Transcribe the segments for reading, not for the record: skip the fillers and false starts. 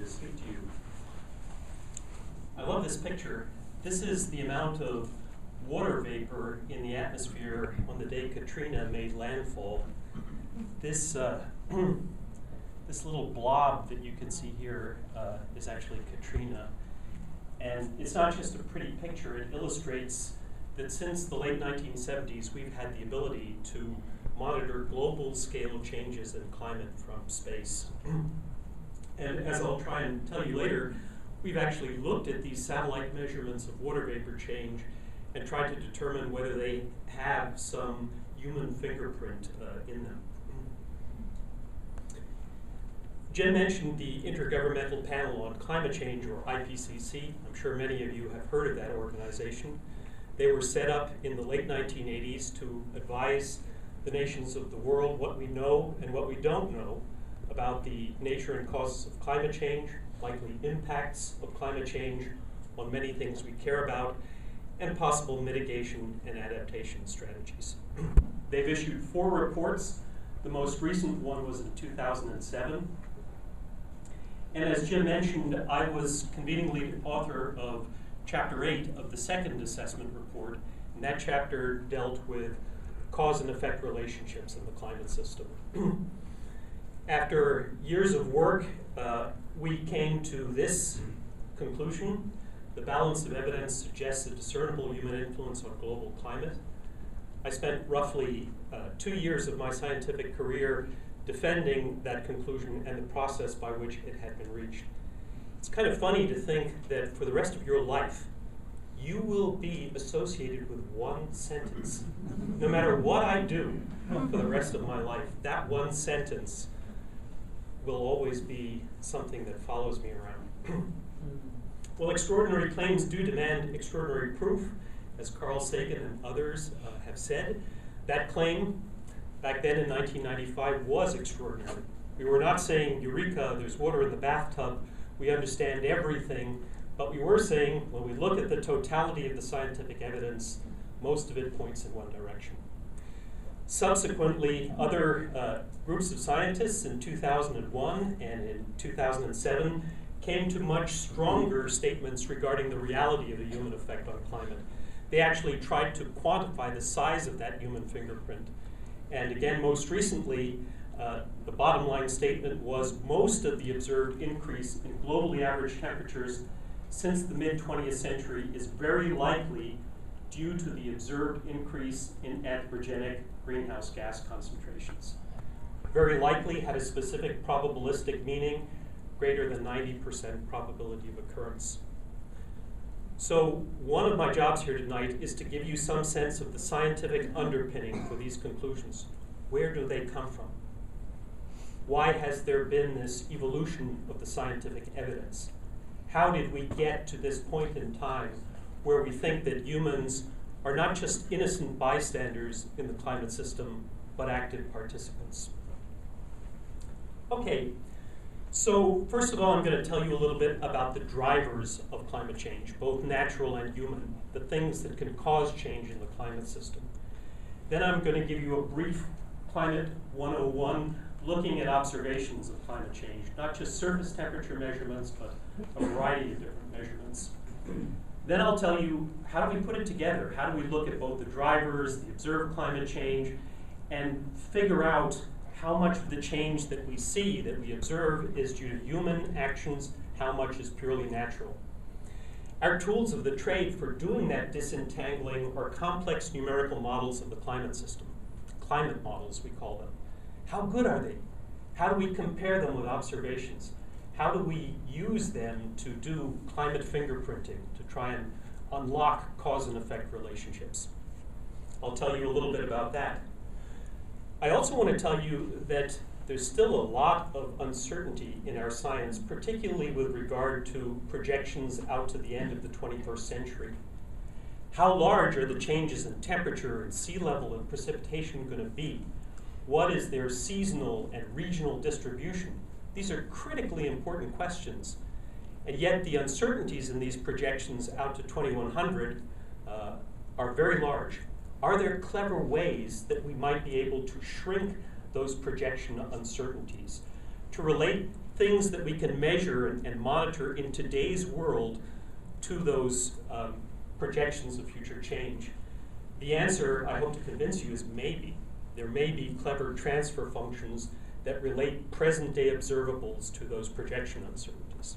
to speak to you. I love this picture. This is the amount of water vapor in the atmosphere on the day Katrina made landfall. This this little blob that you can see here is actually Katrina. And it's not just a pretty picture, it illustrates that since the late 1970s, we've had the ability to monitor global scale changes in climate from space. And as I'll try and tell you later, we've actually looked at these satellite measurements of water vapor change and tried to determine whether they have some human fingerprint in them. Jen mentioned the Intergovernmental Panel on Climate Change, or IPCC. I'm sure many of you have heard of that organization. They were set up in the late 1980s to advise the nations of the world what we know and what we don't know about the nature and causes of climate change, likely impacts of climate change on many things we care about, and possible mitigation and adaptation strategies. They've issued 4 reports. The most recent one was in 2007. And as Jim mentioned, I was conveningly author of Chapter 8 of the second assessment report, and that chapter dealt with cause and effect relationships in the climate system. After years of work, we came to this conclusion: the balance of evidence suggests a discernible human influence on global climate. I spent roughly 2 years of my scientific career defending that conclusion and the process by which it had been reached. It's kind of funny to think that for the rest of your life, you will be associated with one sentence. No matter what I do for the rest of my life, that one sentence will always be something that follows me around. Well, extraordinary claims do demand extraordinary proof, as Carl Sagan and others have said. That claim, back then in 1995, was extraordinary. We were not saying, eureka, there's water in the bathtub, we understand everything, but we were saying, when we look at the totality of the scientific evidence, most of it points in one direction. Subsequently, other groups of scientists in 2001 and in 2007 came to much stronger statements regarding the reality of the human effect on climate. They actually tried to quantify the size of that human fingerprint. And again, most recently, the bottom line statement was most of the observed increase in globally average temperatures since the mid-20th century is very likely due to the observed increase in anthropogenic greenhouse gas concentrations. Very likely had a specific probabilistic meaning, greater than 90% probability of occurrence. So one of my jobs here tonight is to give you some sense of the scientific underpinning for these conclusions. Where do they come from? Why has there been this evolution of the scientific evidence? How did we get to this point in time where we think that humans are not just innocent bystanders in the climate system, but active participants? Okay, so first of all, I'm going to tell you a little bit about the drivers of climate change, both natural and human, the things that can cause change in the climate system. Then I'm going to give you a brief Climate 101, looking at observations of climate change, not just surface temperature measurements, but a variety of different measurements. Then I'll tell you, how do we put it together? How do we look at both the drivers, the observed climate change, and figure out how much of the change that we see, that we observe, is due to human actions, how much is purely natural. Our tools of the trade for doing that disentangling are complex numerical models of the climate system. Climate models, we call them. How good are they? How do we compare them with observations? How do we use them to do climate fingerprinting, to try and unlock cause and effect relationships? I'll tell you a little bit about that. I also want to tell you that there's still a lot of uncertainty in our science, particularly with regard to projections out to the end of the 21st century. How large are the changes in temperature and sea level and precipitation going to be? What is their seasonal and regional distribution? These are critically important questions. And yet the uncertainties in these projections out to 2100 are very large. Are there clever ways that we might be able to shrink those projection uncertainties, to relate things that we can measure and monitor in today's world to those projections of future change? The answer, I hope to convince you, is maybe. There may be clever transfer functions that relate present-day observables to those projection uncertainties.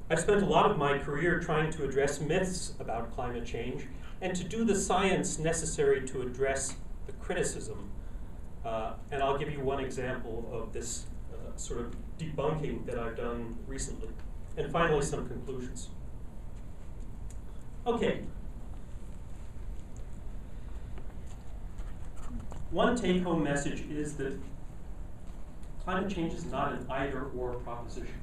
I've spent a lot of my career trying to address myths about climate change and to do the science necessary to address the criticism. And I'll give you one example of this sort of debunking that I've done recently. And finally, some conclusions. Okay. One take-home message is that climate change is not an either-or proposition.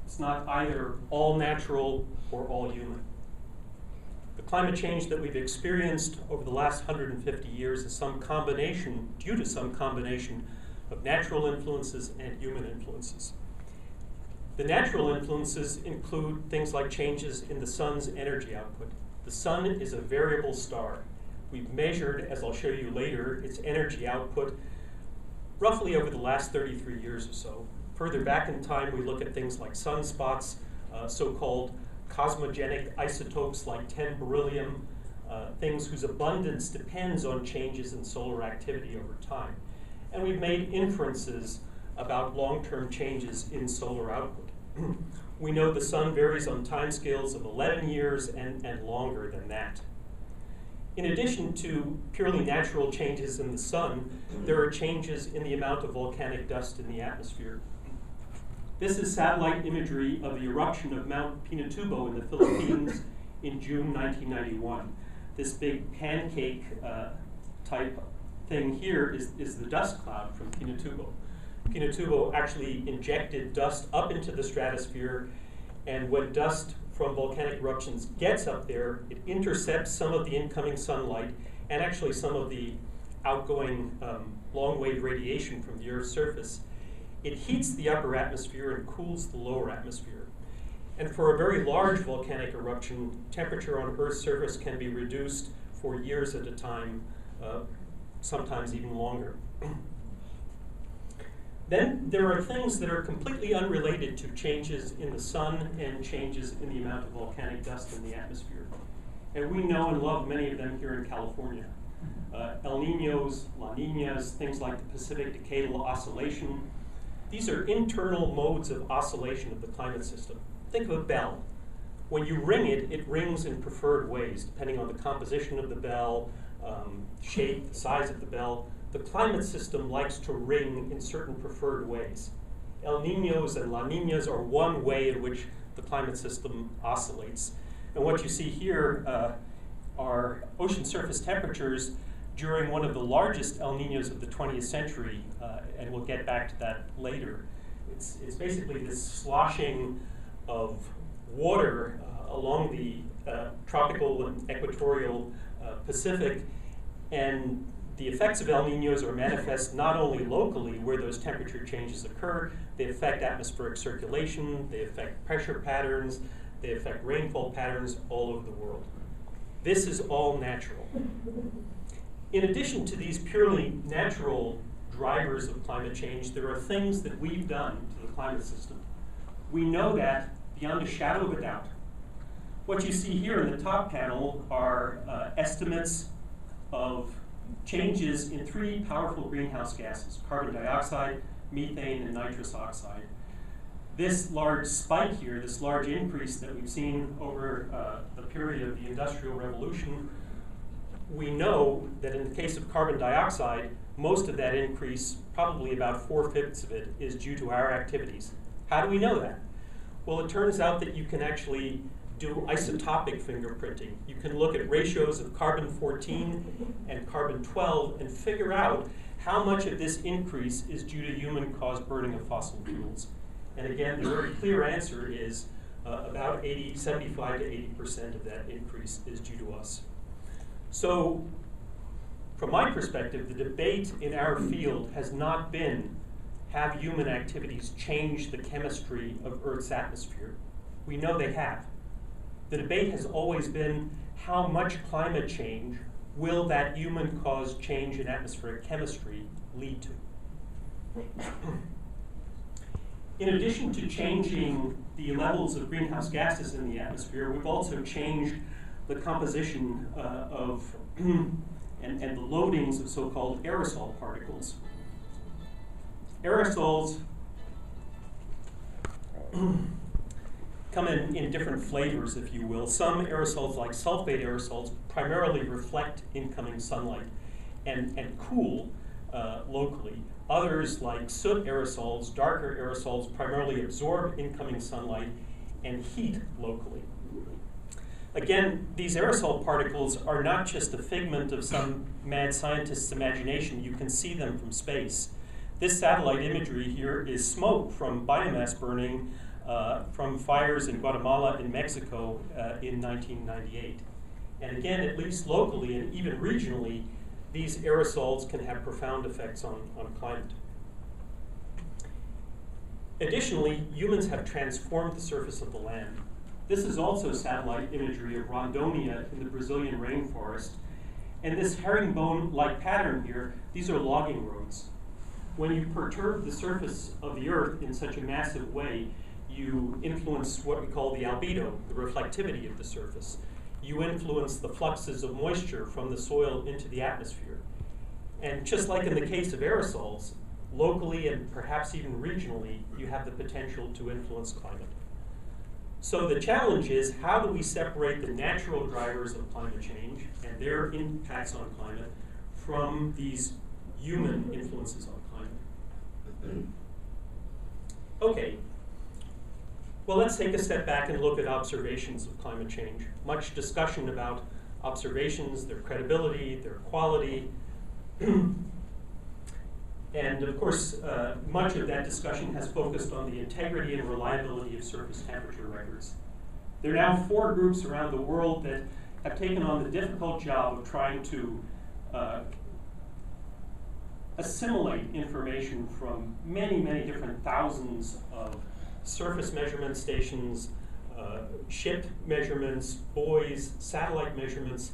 It's not either all natural or all human. The climate change that we've experienced over the last 150 years is due to some combination of natural influences and human influences. The natural influences include things like changes in the sun's energy output. The sun is a variable star. We've measured, as I'll show you later, its energy output roughly over the last 33 years or so. Further back in time, we look at things like sunspots, so-called cosmogenic isotopes like 10 beryllium, things whose abundance depends on changes in solar activity over time. And we've made inferences about long-term changes in solar output. We know the sun varies on timescales of 11 years and longer than that. In addition to purely natural changes in the sun, there are changes in the amount of volcanic dust in the atmosphere. This is satellite imagery of the eruption of Mount Pinatubo in the Philippines in June 1991. This big pancake type thing here is the dust cloud from Pinatubo. Pinatubo actually injected dust up into the stratosphere, and when dust from volcanic eruptions gets up there, it intercepts some of the incoming sunlight and actually some of the outgoing long-wave radiation from the Earth's surface. It heats the upper atmosphere and cools the lower atmosphere. And for a very large volcanic eruption, temperature on Earth's surface can be reduced for years at a time, sometimes even longer. Then there are things that are completely unrelated to changes in the sun and changes in the amount of volcanic dust in the atmosphere. And we know and love many of them here in California. El Niños, La Niñas, things like the Pacific Decadal Oscillation. These are internal modes of oscillation of the climate system. Think of a bell. When you ring it, it rings in preferred ways, depending on the composition of the bell, shape, the size of the bell. The climate system likes to ring in certain preferred ways. El Niños and La Niñas are one way in which the climate system oscillates. And what you see here are ocean surface temperatures during one of the largest El Niños of the 20th century, and we'll get back to that later. It's basically this sloshing of water along the tropical and equatorial Pacific, and the effects of El Niños are manifest not only locally where those temperature changes occur, they affect atmospheric circulation, they affect pressure patterns, they affect rainfall patterns all over the world. This is all natural. In addition to these purely natural drivers of climate change, there are things that we've done to the climate system. We know that beyond a shadow of a doubt. What you see here in the top panel are estimates of changes in three powerful greenhouse gases: carbon dioxide, methane, and nitrous oxide. This large spike here, this large increase that we've seen over the period of the Industrial Revolution, we know that in the case of carbon dioxide, most of that increase, probably about 4/5 of it, is due to our activities. How do we know that? Well, it turns out that you can actually do isotopic fingerprinting. You can look at ratios of carbon-14 and carbon-12 and figure out how much of this increase is due to human-caused burning of fossil fuels. And again, the very clear answer is about 75 to 80% of that increase is due to us. So, from my perspective, the debate in our field has not been, have human activities change the chemistry of Earth's atmosphere? We know they have. The debate has always been, how much climate change will that human-caused change in atmospheric chemistry lead to? in addition to changing the levels of greenhouse gases in the atmosphere, we've also changed the composition of and the loadings of so-called aerosol particles. Aerosols come in different flavors, if you will. Some aerosols, like sulfate aerosols, primarily reflect incoming sunlight and cool locally. Others, like soot aerosols, darker aerosols, primarily absorb incoming sunlight and heat locally. Again, these aerosol particles are not just a figment of some mad scientist's imagination. You can see them from space. This satellite imagery here is smoke from biomass burning from fires in Guatemala and Mexico in 1998. And again, at least locally and even regionally, these aerosols can have profound effects on climate. Additionally, humans have transformed the surface of the land. This is also satellite imagery of Rondônia in the Brazilian rainforest. And this herringbone-like pattern here, these are logging roads. When you perturb the surface of the Earth in such a massive way, you influence what we call the albedo, the reflectivity of the surface. You influence the fluxes of moisture from the soil into the atmosphere. And just like in the case of aerosols, locally and perhaps even regionally, you have the potential to influence climate. So the challenge is, how do we separate the natural drivers of climate change and their impacts on climate from these human influences on climate? Okay. Well, let's take a step back and look at observations of climate change. Much discussion about observations, their credibility, their quality. And of course, much of that discussion has focused on the integrity and reliability of surface temperature records. There are now 4 groups around the world that have taken on the difficult job of trying to assimilate information from many, many different thousands of surface measurement stations, ship measurements, buoys, satellite measurements,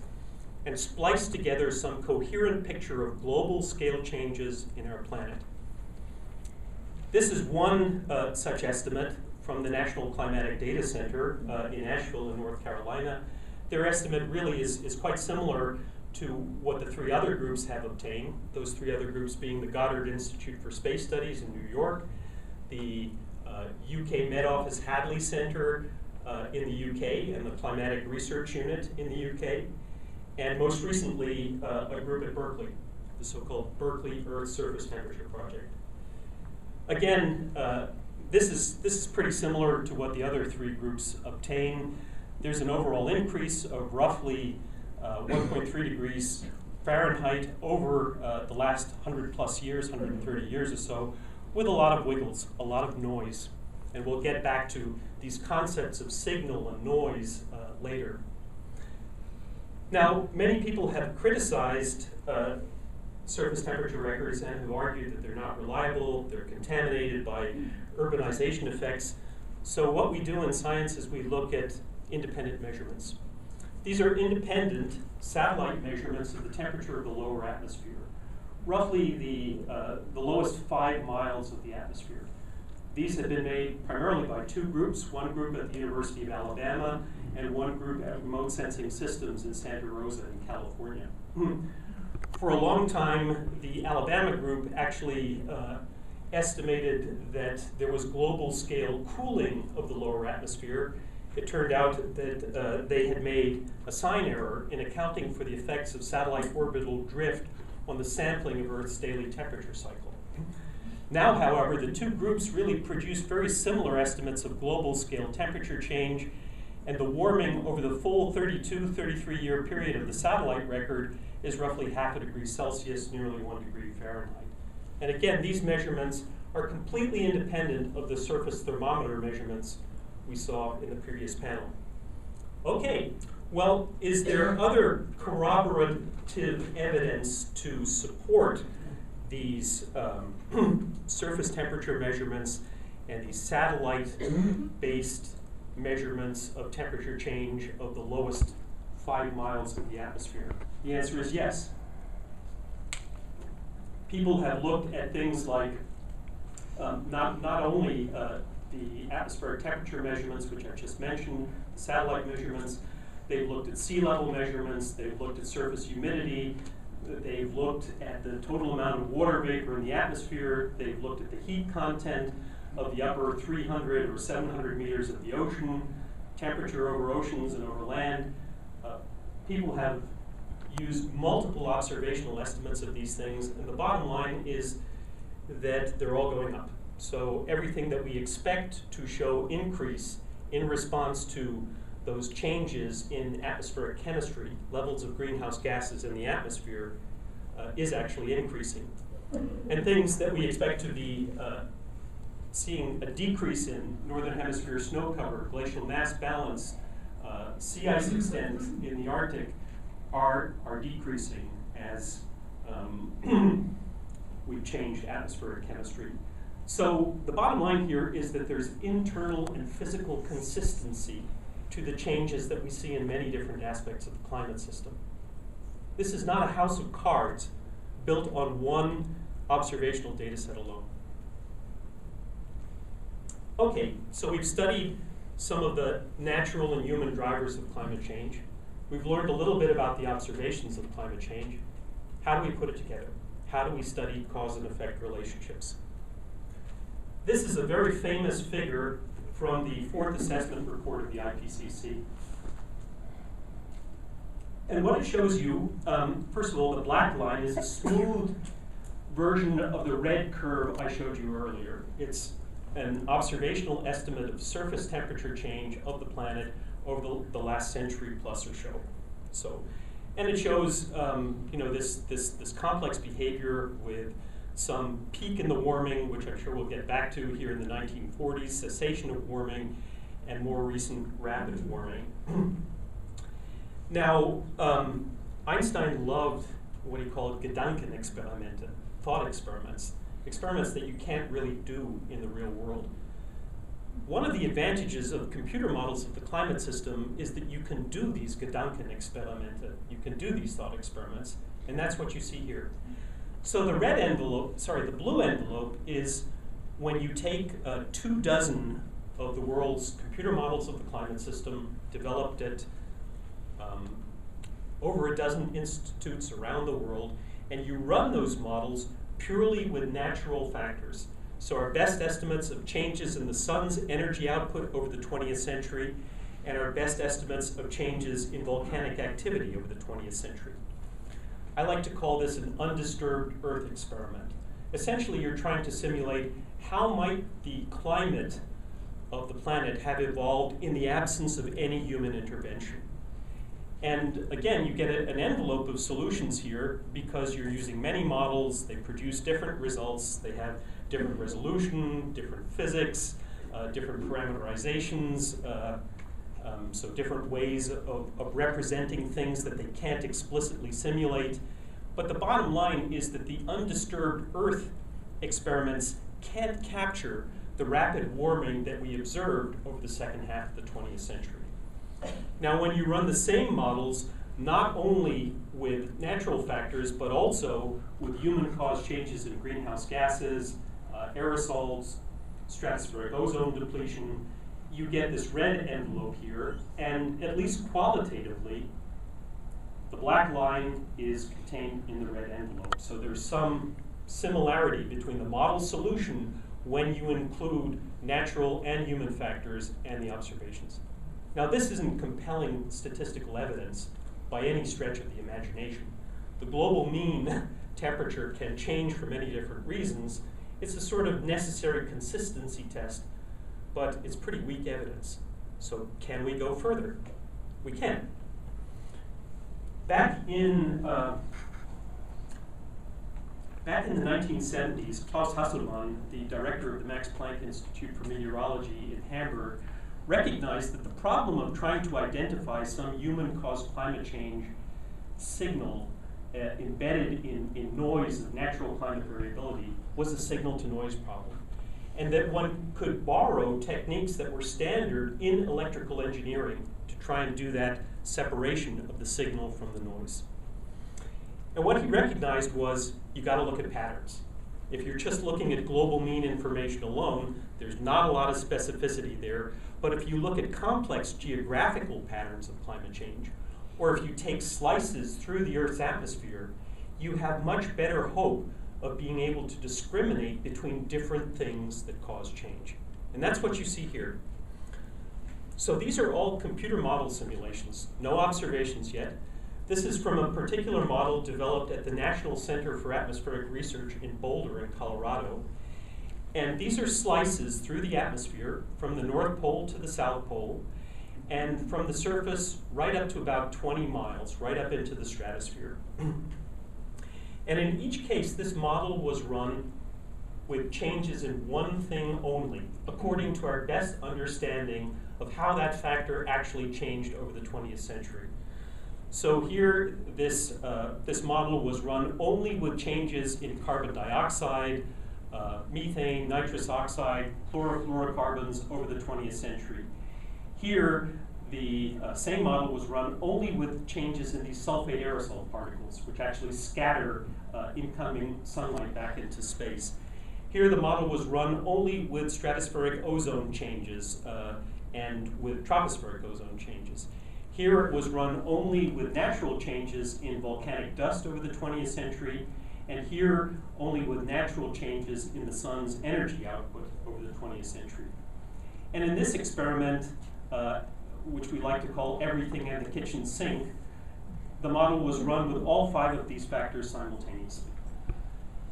and splice together some coherent picture of global scale changes in our planet. This is one such estimate from the National Climatic Data Center in Asheville, in North Carolina. Their estimate really is quite similar to what the 3 other groups have obtained, those 3 other groups being the Goddard Institute for Space Studies in New York, the UK Met Office Hadley Centre in the UK, and the Climatic Research Unit in the UK, and most recently a group at Berkeley, the so-called Berkeley Earth Surface Temperature Project. Again, this is pretty similar to what the other 3 groups obtain. There's an overall increase of roughly 1.3 degrees Fahrenheit over the last 100 plus years, 130 years or so, with a lot of wiggles, a lot of noise. And we'll get back to these concepts of signal and noise later. Now, many people have criticized surface temperature records and have argued that they're not reliable, they're contaminated by urbanization effects. So what we do in science is we look at independent measurements. These are independent satellite measurements of the temperature of the lower atmosphere, roughly the lowest 5 miles of the atmosphere. These have been made primarily by 2 groups, one group at the University of Alabama and one group at Remote Sensing Systems in Santa Rosa in California. For a long time, the Alabama group actually estimated that there was global scale cooling of the lower atmosphere. It turned out that they had made a sign error in accounting for the effects of satellite orbital drift on the sampling of Earth's daily temperature cycle. Now, however, the 2 groups really produce very similar estimates of global scale temperature change, and the warming over the full 33-year period of the satellite record is roughly ½ degree Celsius, nearly 1 degree Fahrenheit. And again, these measurements are completely independent of the surface thermometer measurements we saw in the previous panel. Okay, well, is there other corroborative evidence to support these surface temperature measurements and these satellite-based measurements of temperature change of the lowest 5 miles of the atmosphere? The answer is yes. People have looked at things like not only the atmospheric temperature measurements, which I just mentioned, the satellite measurements, they've looked at sea level measurements, they've looked at surface humidity, they've looked at the total amount of water vapor in the atmosphere, they've looked at the heat content of the upper 300 or 700 meters of the ocean, temperature over oceans and over land. People have used multiple observational estimates of these things, and the bottom line is that they're all going up. So everything that we expect to show increase in response to those changes in atmospheric chemistry, levels of greenhouse gases in the atmosphere, is actually increasing. And things that we expect to be seeing a decrease in: northern hemisphere snow cover, glacial mass balance, sea ice extent in the Arctic, are decreasing as we've changed atmospheric chemistry. So the bottom line here is that there's internal and physical consistency to the changes that we see in many different aspects of the climate system. This is not a house of cards built on one observational data set alone. Okay, so we've studied some of the natural and human drivers of climate change. We've learned a little bit about the observations of climate change. How do we put it together? How do we study cause and effect relationships? This is a very famous figure from the fourth assessment report of the IPCC. And what it shows you, first of all, the black line is a smooth version of the red curve I showed you earlier. It's an observational estimate of surface temperature change of the planet over the last century plus or so. And it shows this complex behavior with some peak in the warming, which I'm sure we'll get back to here in the 1940s, cessation of warming, and more recent rapid warming. Now, Einstein loved what he called Gedankenexperimente, thought experiments, experiments that you can't really do in the real world. One of the advantages of computer models of the climate system is that you can do these Gedankenexperimente, you can do these thought experiments, and that's what you see here. So the the blue envelope is when you take 24 of the world's computer models of the climate system developed at over a dozen institutes around the world, and you run those models purely with natural factors. So our best estimates of changes in the sun's energy output over the 20th century, and our best estimates of changes in volcanic activity over the 20th century. I like to call this an undisturbed Earth experiment. Essentially, you're trying to simulate how might the climate of the planet have evolved in the absence of any human intervention. And again, you get an envelope of solutions here because you're using many models, they produce different results, they have different resolution, different physics, different parameterizations, so different ways of representing things that they can't explicitly simulate. But the bottom line is that the undisturbed Earth experiments can't capture the rapid warming that we observed over the second half of the 20th century. Now, when you run the same models, not only with natural factors, but also with human-caused changes in greenhouse gases, aerosols, stratospheric ozone depletion, you get this red envelope here, and at least qualitatively, the black line is contained in the red envelope. So there's some similarity between the model solution when you include natural and human factors and the observations. Now, this isn't compelling statistical evidence by any stretch of the imagination. The global mean temperature can change for many different reasons. It's a sort of necessary consistency test, but it's pretty weak evidence. So can we go further? We can. Back in the 1970s, Klaus Hasselmann, the director of the Max Planck Institute for Meteorology in Hamburg, recognized that the problem of trying to identify some human-caused climate change signal embedded in noise of natural climate variability was a signal-to-noise problem, and that one could borrow techniques that were standard in electrical engineering to try and do that separation of the signal from the noise. And what he recognized was you got to look at patterns. If you're just looking at global mean information alone, there's not a lot of specificity there. But if you look at complex geographical patterns of climate change, or if you take slices through the Earth's atmosphere, you have much better hope of being able to discriminate between different things that cause change. And that's what you see here. So these are all computer model simulations, no observations yet. This is from a particular model developed at the National Center for Atmospheric Research in Boulder in Colorado. And these are slices through the atmosphere from the North Pole to the South Pole, and from the surface right up to about 20 miles, right up into the stratosphere. And in each case, this model was run with changes in one thing only, according to our best understanding of how that factor actually changed over the 20th century. So here, this model was run only with changes in carbon dioxide, methane, nitrous oxide, chlorofluorocarbons over the 20th century. Here, the same model was run only with changes in these sulfate aerosol particles, which actually scatter incoming sunlight back into space. Here, the model was run only with stratospheric ozone changes and with tropospheric ozone changes. Here, it was run only with natural changes in volcanic dust over the 20th century, and here, only with natural changes in the sun's energy output over the 20th century. And in this experiment, which we like to call everything in the kitchen sink, the model was run with all 5 of these factors simultaneously.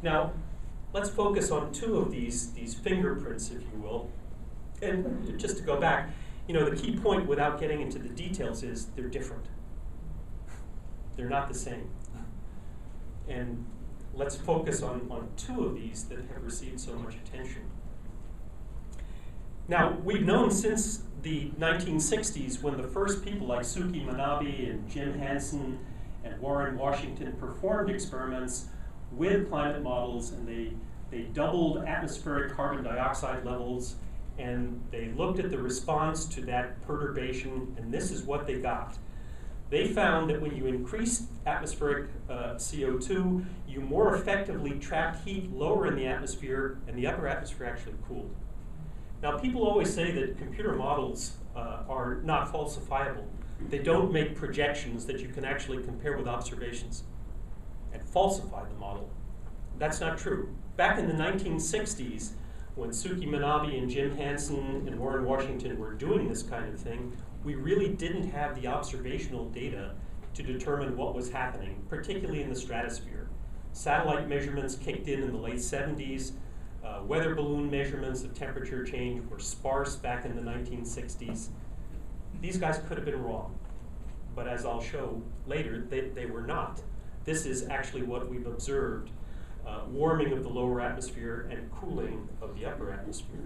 Now, let's focus on 2 of these fingerprints, if you will. And just to go back, the key point without getting into the details is they're different. They're not the same. And let's focus on 2 of these that have received so much attention. Now, we've known since the 1960s, when the first people like Suki Manabe and Jim Hansen and Warren Washington performed experiments with climate models, and they doubled atmospheric carbon dioxide levels, and they looked at the response to that perturbation, and this is what they got. They found that when you increased atmospheric CO2, you more effectively trapped heat lower in the atmosphere, and the upper atmosphere actually cooled. Now, people always say that computer models are not falsifiable. They don't make projections that you can actually compare with observations and falsify the model. That's not true. Back in the 1960s, when Suki Manabe and Jim Hansen and Warren Washington were doing this kind of thing, we really didn't have the observational data to determine what was happening, particularly in the stratosphere. Satellite measurements kicked in the late 70s. Weather balloon measurements of temperature change were sparse back in the 1960s. These guys could have been wrong, but as I'll show later, they were not. This is actually what we've observed, warming of the lower atmosphere and cooling of the upper atmosphere.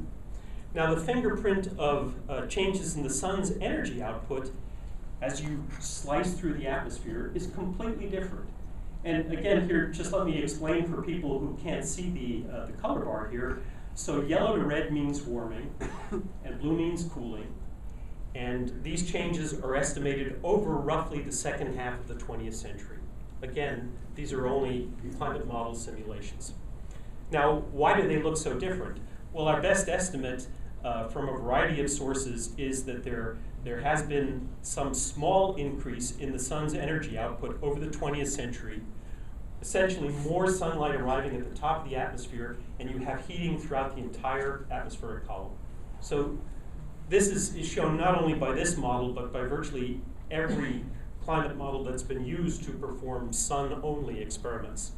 Now, the fingerprint of changes in the sun's energy output as you slice through the atmosphere is completely different. And again, here, just let me explain for people who can't see the color bar here. So yellow to red means warming, and blue means cooling. And these changes are estimated over roughly the second half of the 20th century. Again, these are only climate model simulations. Now, why do they look so different? Well, our best estimate from a variety of sources is that there has been some small increase in the sun's energy output over the 20th century, essentially more sunlight arriving at the top of the atmosphere, and you have heating throughout the entire atmospheric column. So this is shown not only by this model, but by virtually every climate model that's been used to perform sun-only experiments.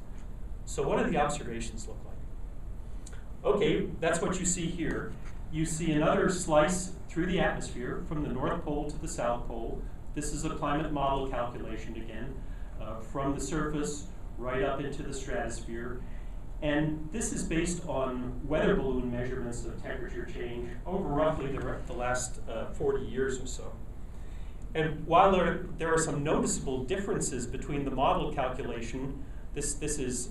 So what do the observations look like? Okay, that's what you see here. You see another slice through the atmosphere from the North Pole to the South Pole. This is a climate model calculation again, from the surface right up into the stratosphere. And this is based on weather balloon measurements of temperature change over roughly the last 40 years or so. And while there are some noticeable differences between the model calculation, this is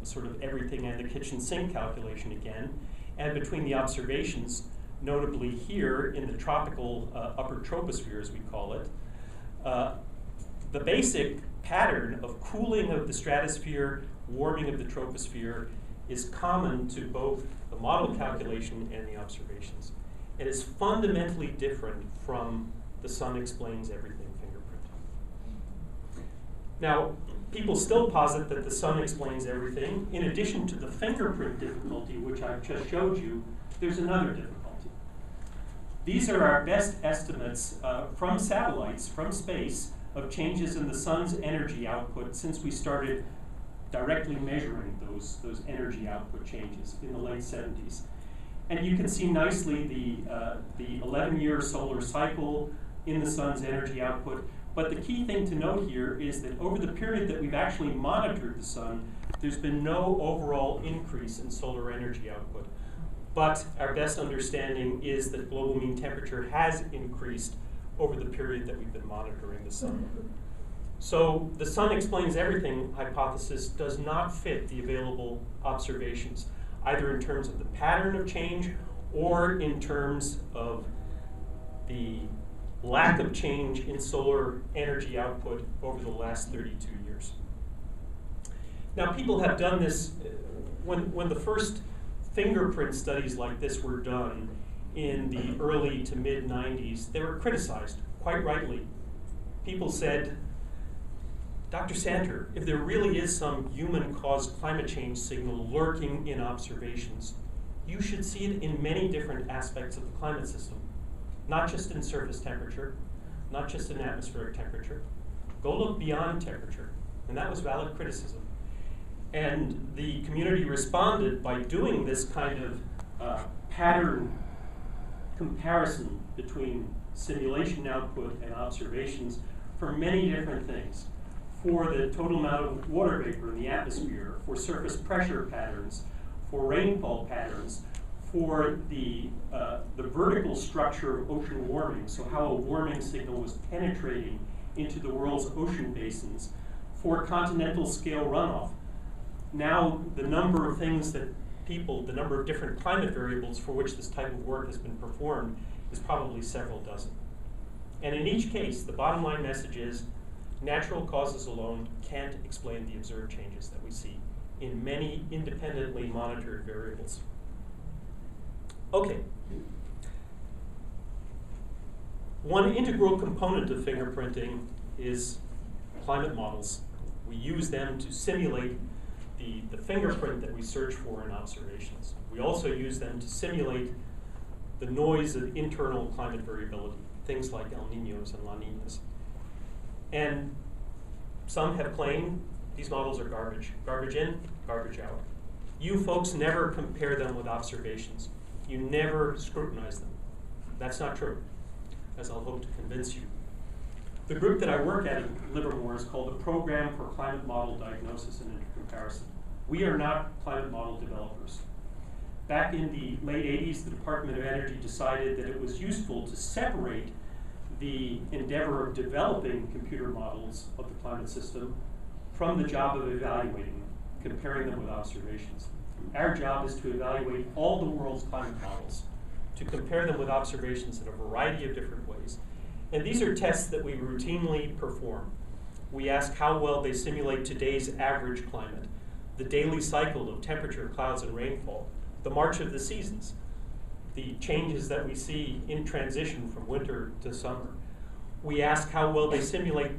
sort of everything and the kitchen sink calculation again, and between the observations, notably here in the tropical upper troposphere, as we call it, the basic pattern of cooling of the stratosphere, warming of the troposphere, is common to both the model calculation and the observations, and is fundamentally different from the sun explains everything fingerprint. Now, people still posit that the sun explains everything. In addition to the fingerprint difficulty, which I've just showed you, there's another difficulty. These are our best estimates from satellites, from space, of changes in the sun's energy output since we started directly measuring those energy output changes in the late 70s. And you can see nicely the 11-year solar cycle in the sun's energy output. But the key thing to note here is that over the period that we've actually monitored the sun, there's been no overall increase in solar energy output. But our best understanding is that global mean temperature has increased over the period that we've been monitoring the sun. So the sun explains everything hypothesis does not fit the available observations, either in terms of the pattern of change or in terms of the lack of change in solar energy output over the last 32 years. Now, people have done this, when the first fingerprint studies like this were done in the early to mid 90s, they were criticized, quite rightly. People said, Dr. Santer, if there really is some human-caused climate change signal lurking in observations, you should see it in many different aspects of the climate system, not just in surface temperature, not just in atmospheric temperature. Go look beyond temperature. And that was valid criticism. And the community responded by doing this kind of pattern comparison between simulation output and observations for many different things. For the total amount of water vapor in the atmosphere, for surface pressure patterns, for rainfall patterns, for the vertical structure of ocean warming, so how a warming signal was penetrating into the world's ocean basins, for continental scale runoff. Now, the number of things that the number of different climate variables for which this type of work has been performed is probably several dozen. And in each case, the bottom line message is natural causes alone can't explain the observed changes that we see in many independently monitored variables. Okay. One integral component of fingerprinting is climate models. We use them to simulate the fingerprint that we search for in observations. We also use them to simulate the noise of internal climate variability, things like El Niños and La Niñas. And some have claimed these models are garbage. Garbage in, garbage out. You folks never compare them with observations. You never scrutinize them. That's not true, as I'll hope to convince you. The group that I work at Livermore is called the Program for Climate Model Diagnosis and Intercomparison. We are not climate model developers. Back in the late 80s, the Department of Energy decided that it was useful to separate the endeavor of developing computer models of the climate system from the job of evaluating them, comparing them with observations. Our job is to evaluate all the world's climate models, to compare them with observations in a variety of different ways. And these are tests that we routinely perform. We ask how well they simulate today's average climate, the daily cycle of temperature, clouds, and rainfall, the march of the seasons, the changes that we see in transition from winter to summer. We ask how well they simulate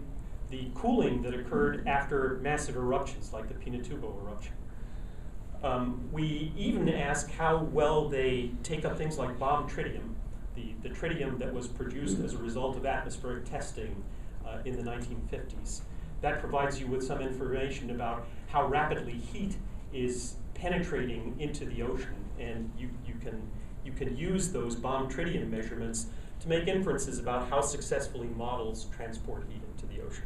the cooling that occurred after massive eruptions like the Pinatubo eruption. We even ask how well they take up things like bomb tritium, the tritium that was produced as a result of atmospheric testing in the 1950s. That provides you with some information about how rapidly heat is penetrating into the ocean, and you can use those bomb tritium measurements to make inferences about how successfully models transport heat into the ocean.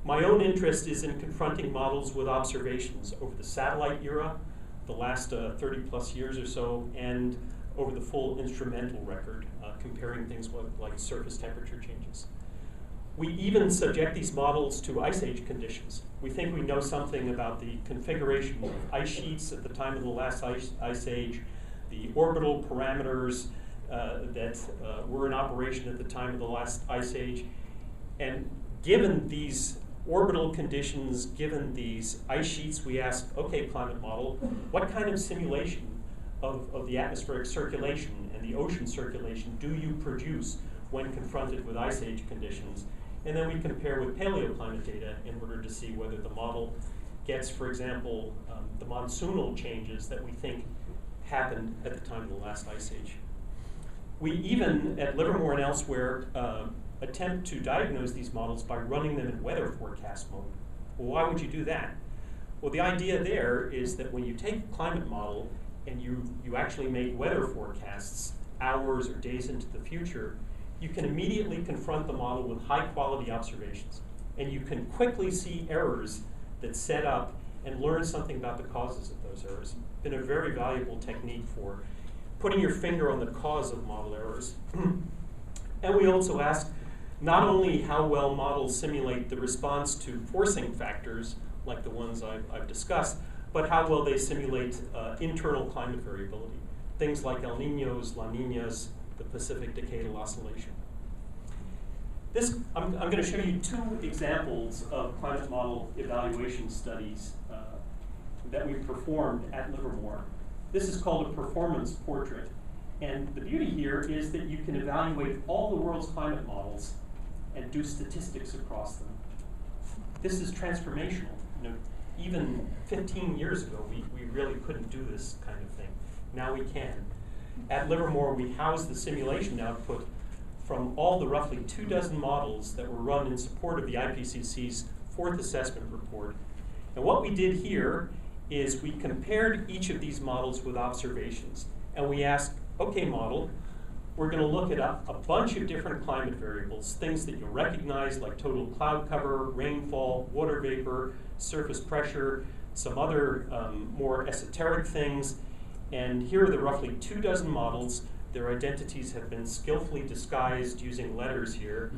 My own interest is in confronting models with observations over the satellite era, the last 30 plus years or so, and over the full instrumental record, comparing things like surface temperature changes. We even subject these models to ice age conditions. We think we know something about the configuration of ice sheets at the time of the last ice age, the orbital parameters that were in operation at the time of the last ice age. And given these orbital conditions given these ice sheets, we ask, okay, climate model, what kind of simulation of the atmospheric circulation and the ocean circulation do you produce when confronted with ice age conditions? And then we compare with paleoclimate data in order to see whether the model gets, for example, the monsoonal changes that we think happened at the time of the last ice age. We even, at Livermore and elsewhere, attempt to diagnose these models by running them in weather forecast mode. Well, why would you do that? Well, the idea there is that when you take a climate model and you actually make weather forecasts hours or days into the future, you can immediately confront the model with high-quality observations. And you can quickly see errors that set up and learn something about the causes of those errors. It's been a very valuable technique for putting your finger on the cause of model errors. And we also ask not only how well models simulate the response to forcing factors, like the ones I've discussed, but how well they simulate internal climate variability. Things like El Niños, La Niñas, the Pacific Decadal Oscillation. I'm going to show you two examples of climate model evaluation studies that we performed at Livermore. This is called a performance portrait. And the beauty here is that you can evaluate all the world's climate models and do statistics across them. This is transformational. Even 15 years ago, we really couldn't do this kind of thing. Now we can. At Livermore, we house the simulation output from all the roughly 24 models that were run in support of the IPCC's fourth assessment report. And what we did here is we compared each of these models with observations. And we asked, okay, model, we're going to look at a bunch of different climate variables, things that you'll recognize like total cloud cover, rainfall, water vapor, surface pressure, some other more esoteric things. And here are the roughly 24 models. Their identities have been skillfully disguised using letters here.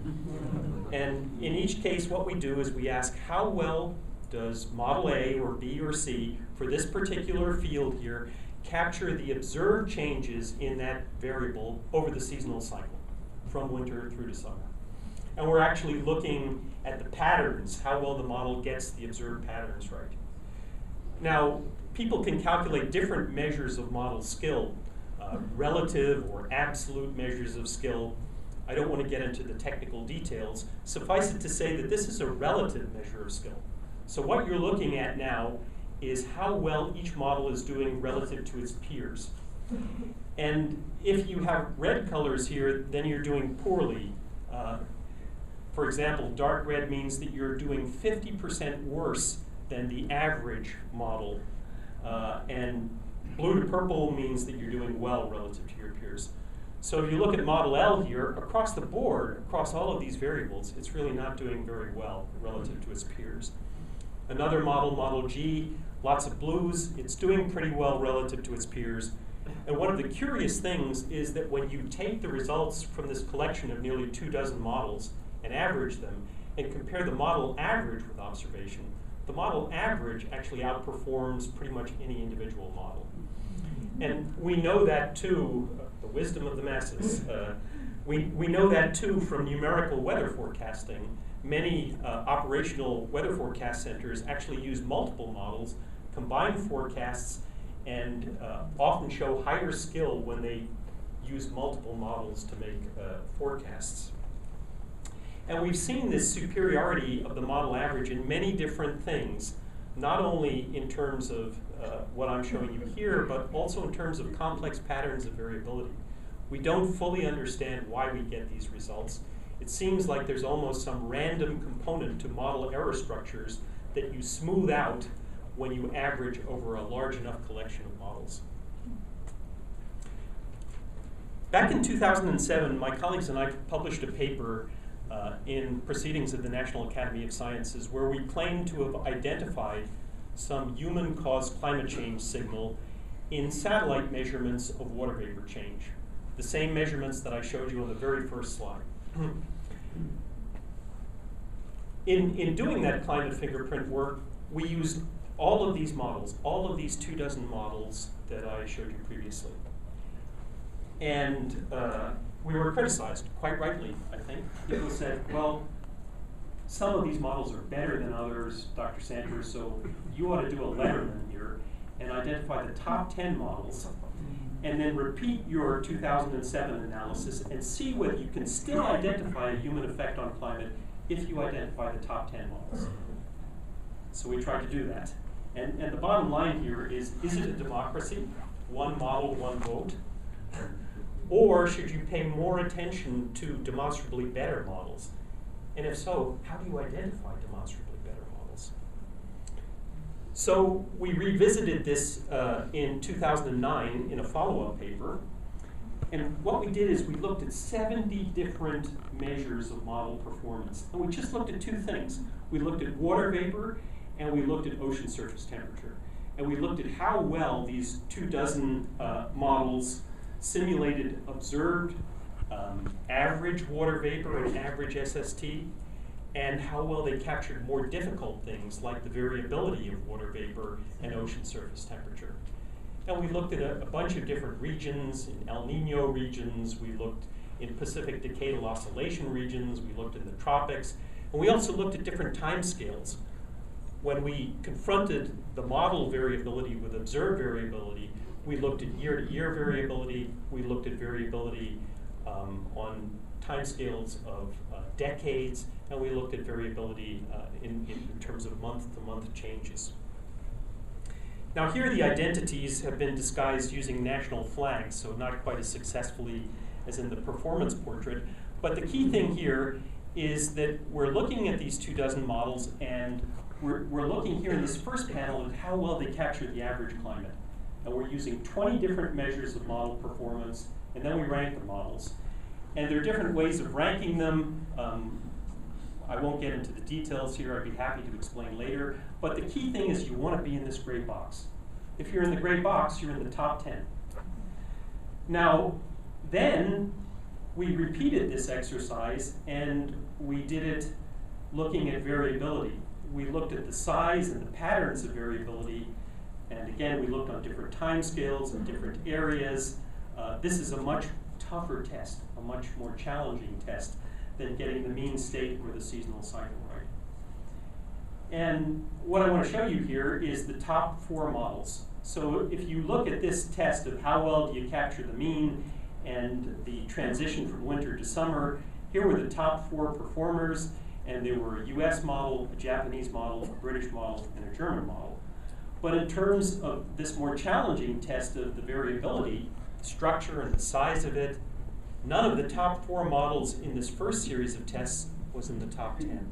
And in each case, what we do is we ask how well does model A or B or C for this particular field here capture the observed changes in that variable over the seasonal cycle, from winter through to summer. And we're actually looking at the patterns, how well the model gets the observed patterns right. Now, people can calculate different measures of model skill, relative or absolute measures of skill. I don't want to get into the technical details. Suffice it to say that this is a relative measure of skill. So what you're looking at now is how well each model is doing relative to its peers. And if you have red colors here, then you're doing poorly. For example, dark red means that you're doing 50% worse than the average model. And blue to purple means that you're doing well relative to your peers. So if you look at model L here, across the board, across all of these variables, it's really not doing very well relative to its peers. Another model, model G, lots of blues, it's doing pretty well relative to its peers. And one of the curious things is that when you take the results from this collection of nearly 24 models and average them and compare the model average with observation, the model average actually outperforms pretty much any individual model. And we know that too, the wisdom of the masses, we know that too from numerical weather forecasting. Many operational weather forecast centers actually use multiple models, combine forecasts, and often show higher skill when they use multiple models to make forecasts. And we've seen this superiority of the model average in many different things, not only in terms of what I'm showing you here, but also in terms of complex patterns of variability. We don't fully understand why we get these results. It seems like there's almost some random component to model error structures that you smooth out when you average over a large enough collection of models. Back in 2007, my colleagues and I published a paper in Proceedings of the National Academy of Sciences where we claimed to have identified some human-caused climate change signal in satellite measurements of water vapor change, the same measurements that I showed you on the very first slide. In doing that climate fingerprint work, we used all of these models, all of these 24 models that I showed you previously. And we were criticized, quite rightly, I think. People said, well, some of these models are better than others, Dr. Santer, so you ought to do a letterman here and identify the top 10 models, and then repeat your 2007 analysis and see whether you can still identify a human effect on climate if you identify the top 10 models. So we tried to do that. And the bottom line here is it a democracy? One model, one vote? Or should you pay more attention to demonstrably better models? And if so, how do you identify demonstrably better models? So we revisited this in 2009 in a follow-up paper. And what we did is we looked at 70 different measures of model performance. And we just looked at two things. We looked at water vapor and we looked at ocean surface temperature. And we looked at how well these 24 models simulated observed average water vapor and average SST, and how well they captured more difficult things like the variability of water vapor and ocean surface temperature. And we looked at a bunch of different regions, in El Nino regions, we looked in Pacific Decadal Oscillation regions, we looked in the tropics, and we also looked at different time scales. When we confronted the model variability with observed variability, we looked at year-to-year variability, we looked at variability on timescales of decades, and we looked at variability in terms of month-to-month changes. Now here the identities have been disguised using national flags, so not quite as successfully as in the performance portrait, but the key thing here is that we're looking at these 24 models, and we're looking here in this first panel at how well they capture the average climate. And we're using 20 different measures of model performance, and then we rank the models. And there are different ways of ranking them. I won't get into the details here, I'd be happy to explain later. But the key thing is you want to be in this gray box. If you're in the gray box, you're in the top 10. Now, then we repeated this exercise, and we did it looking at variability. We looked at the size and the patterns of variability. And again, we looked on different time scales and different areas. This is a much tougher test, a much more challenging test than getting the mean state or the seasonal cycle right. And what I want to show you here is the top 4 models. So if you look at this test of how well do you capture the mean and the transition from winter to summer, here were the top 4 performers, and they were a US model, a Japanese model, a British model, and a German model. But in terms of this more challenging test of the variability, structure and the size of it, none of the top 4 models in this first series of tests was in the top 10.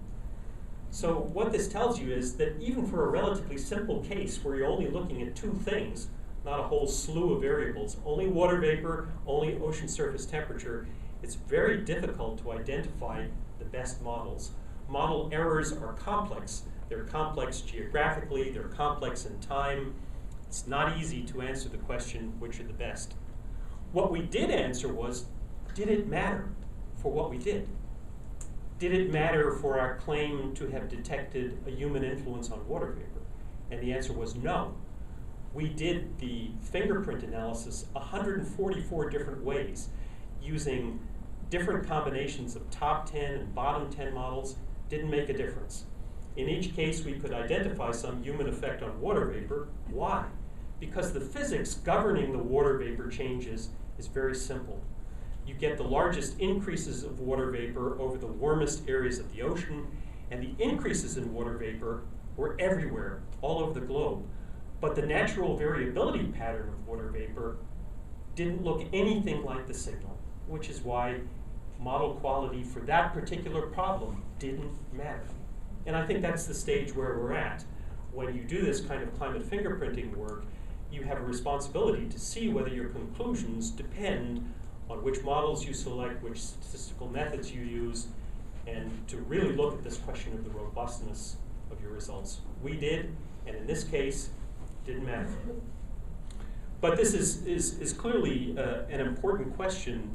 So what this tells you is that even for a relatively simple case where you're only looking at 2 things, not a whole slew of variables, only water vapor, only ocean surface temperature, it's very difficult to identify the best models. Model errors are complex. They're complex geographically, they're complex in time. It's not easy to answer the question, which are the best. What we did answer was, did it matter for what we did? Did it matter for our claim to have detected a human influence on water vapor? And the answer was no. We did the fingerprint analysis 144 different ways, using different combinations of top 10 and bottom 10 models. Didn't make a difference. In each case, we could identify some human effect on water vapor. Why? Because the physics governing the water vapor changes is very simple. You get the largest increases of water vapor over the warmest areas of the ocean, and the increases in water vapor were everywhere, all over the globe. But the natural variability pattern of water vapor didn't look anything like the signal, which is why model quality for that particular problem didn't matter. And I think that's the stage where we're at. When you do this kind of climate fingerprinting work, you have a responsibility to see whether your conclusions depend on which models you select, which statistical methods you use, and to really look at this question of the robustness of your results. We did, and in this case, didn't matter. But this is clearly an important question,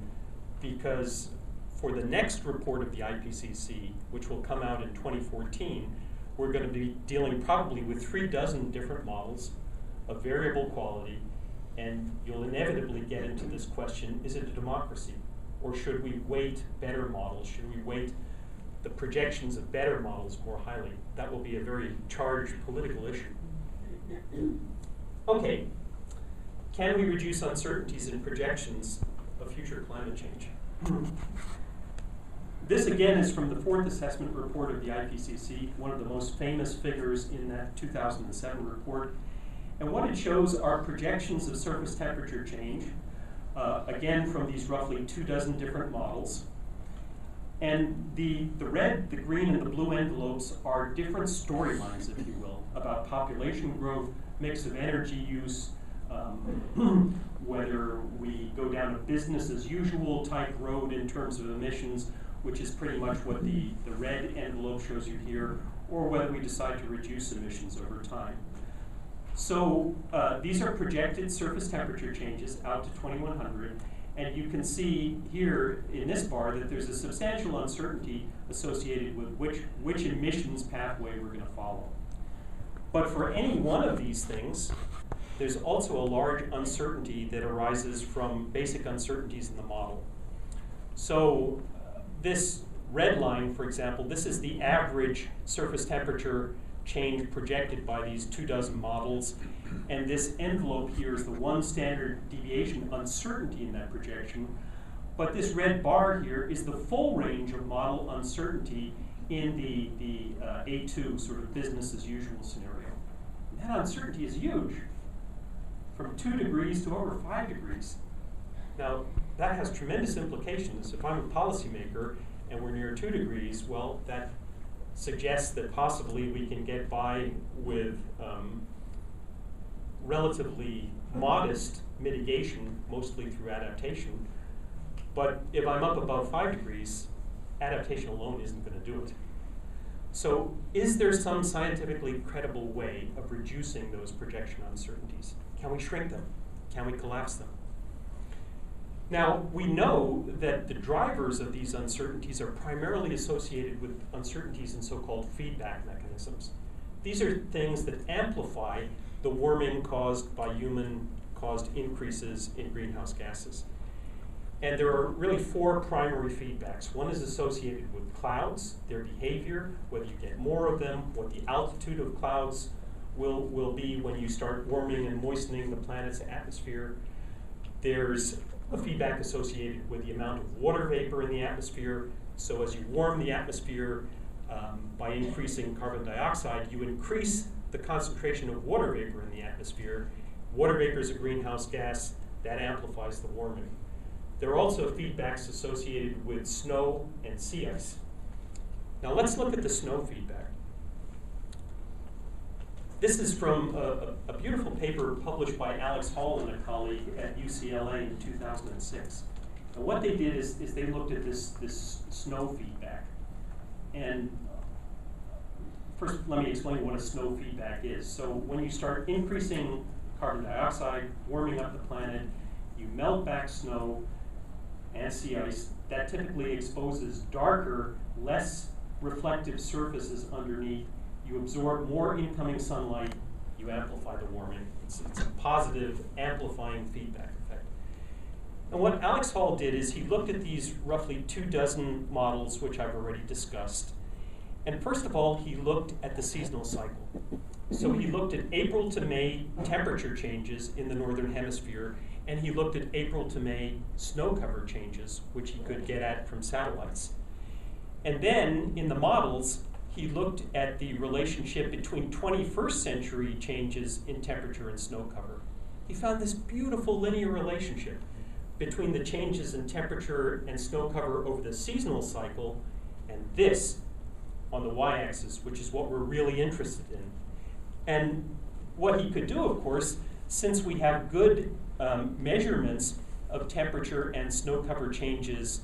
because for the next report of the IPCC, which will come out in 2014, we're going to be dealing probably with 36 different models of variable quality, and you'll inevitably get into this question, is it a democracy? Or should we weight better models? Should we weight the projections of better models more highly. That will be a very charged political issue. Okay, can we reduce uncertainties in projections of future climate change? This again is from the fourth assessment report of the IPCC, one of the most famous figures in that 2007 report. And what it shows are projections of surface temperature change, again from these roughly 24 different models. And the red, the green, and the blue envelopes are different storylines, if you will, about population growth, mix of energy use, whether we go down a business as usual type road in terms of emissions, which is pretty much what the red envelope shows you here, or whether we decide to reduce emissions over time. So these are projected surface temperature changes out to 2100, and you can see here in this bar that there's a substantial uncertainty associated with which emissions pathway we're going to follow. But for any one of these things, there's also a large uncertainty that arises from basic uncertainties in the model. So this red line, for example, this is the average surface temperature change projected by these 24 models. And this envelope here is the one standard deviation uncertainty in that projection. But this red bar here is the full range of model uncertainty in the A2 sort of business as usual scenario. And that uncertainty is huge, from 2 degrees to over 5 degrees. Now, that has tremendous implications. If I'm a policymaker and we're near 2 degrees, well, that suggests that possibly we can get by with relatively modest mitigation, mostly through adaptation. But if I'm up above 5 degrees, adaptation alone isn't going to do it. So is there some scientifically credible way of reducing those projection uncertainties? Can we shrink them? Can we collapse them? Now, we know that the drivers of these uncertainties are primarily associated with uncertainties in so-called feedback mechanisms. These are things that amplify the warming caused by human-caused increases in greenhouse gases. And there are really 4 primary feedbacks. One is associated with clouds, their behavior, whether you get more of them, what the altitude of clouds will be when you start warming and moistening the planet's atmosphere. There's a feedback associated with the amount of water vapor in the atmosphere. So as you warm the atmosphere by increasing carbon dioxide, you increase the concentration of water vapor in the atmosphere. Water vapor is a greenhouse gas that amplifies the warming. There are also feedbacks associated with snow and sea ice. Now let's look at the snow feedback. This is from a beautiful paper published by Alex Hall and a colleague at UCLA in 2006. And what they did is they looked at this snow feedback. And first, let me explain what a snow feedback is. So when you start increasing carbon dioxide, warming up the planet, you melt back snow and sea ice. That typically exposes darker, less reflective surfaces underneath. You absorb more incoming sunlight, you amplify the warming. It's a positive amplifying feedback effect. And what Alex Hall did is he looked at these roughly 24 models, which I've already discussed. And first of all, he looked at the seasonal cycle. So he looked at April to May temperature changes in the northern hemisphere, and he looked at April to May snow cover changes, which he could get at from satellites. And then in the models, he looked at the relationship between 21st century changes in temperature and snow cover. He found this beautiful linear relationship between the changes in temperature and snow cover over the seasonal cycle and this on the y-axis, which is what we're really interested in. And what he could do, of course, since we have good measurements of temperature and snow cover changes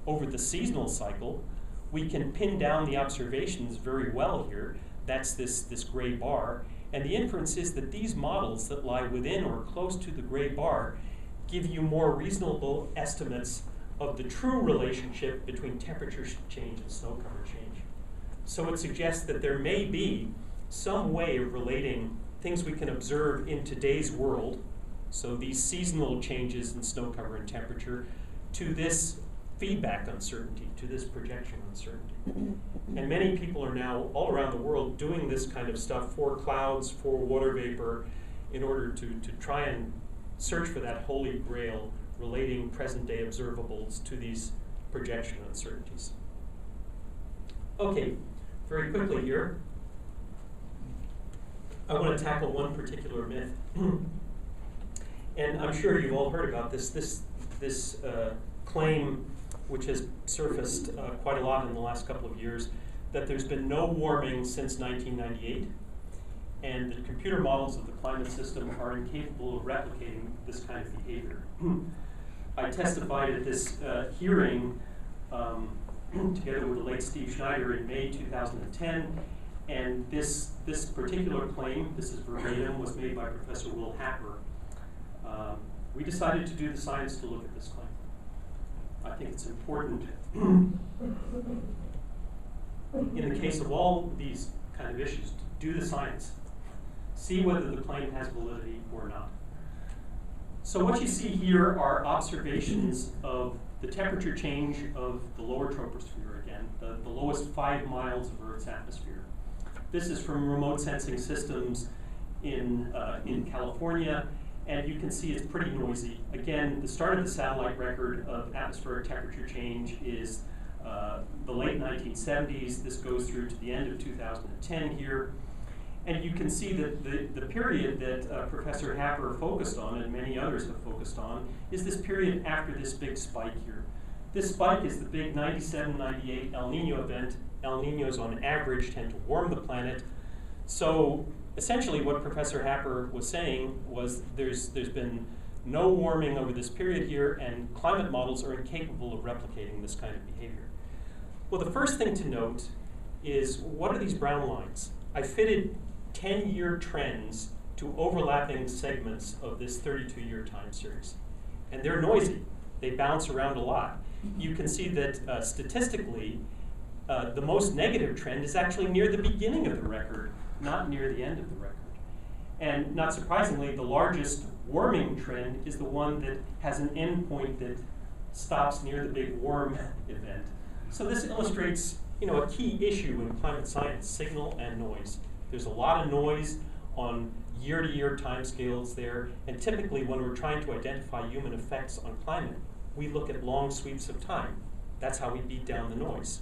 over the seasonal cycle, we can pin down the observations very well here. That's this gray bar. And the inference is that these models that lie within or close to the gray bar give you more reasonable estimates of the true relationship between temperature change and snow cover change. So it suggests that there may be some way of relating things we can observe in today's world, so these seasonal changes in snow cover and temperature, to this feedback uncertainty to this projection uncertainty. And many people are now all around the world doing this kind of stuff for clouds, for water vapor, in order to try and search for that holy grail relating present-day observables to these projection uncertainties. Okay, very quickly here, I want to tackle one particular myth. And I'm sure you've all heard about this claim, which has surfaced quite a lot in the last couple of years, that there's been no warming since 1998, and that computer models of the climate system are incapable of replicating this kind of behavior. I testified at this hearing together with the late Steve Schneider in May 2010, and this particular claim, this is verbatim, was made by Professor Will Happer. We decided to do the science to look at this claim. I think it's important in the case of all these kind of issues to do the science, see whether the claim has validity or not. So what you see here are observations of the temperature change of the lower troposphere again, the lowest 5 miles of Earth's atmosphere. This is from remote sensing systems in California, and you can see it's pretty noisy. Again, the start of the satellite record of atmospheric temperature change is the late 1970s. This goes through to the end of 2010 here. And you can see that the period that Professor Happer focused on, and many others have focused on, is this period after this big spike here. This spike is the big 97-98 El Nino event. El Ninos on average tend to warm the planet. So essentially what Professor Happer was saying was there's been no warming over this period here, and climate models are incapable of replicating this kind of behavior. Well, the first thing to note is, what are these brown lines? I fitted 10-year trends to overlapping segments of this 32-year time series. And they're noisy. They bounce around a lot. You can see that statistically, the most negative trend is actually near the beginning of the record, not near the end of the record. And not surprisingly, the largest warming trend is the one that has an endpoint that stops near the big warm event. So this illustrates, a key issue in climate science: signal and noise. There's a lot of noise on year-to-year timescales there, and typically when we're trying to identify human effects on climate, we look at long sweeps of time. That's how we beat down the noise.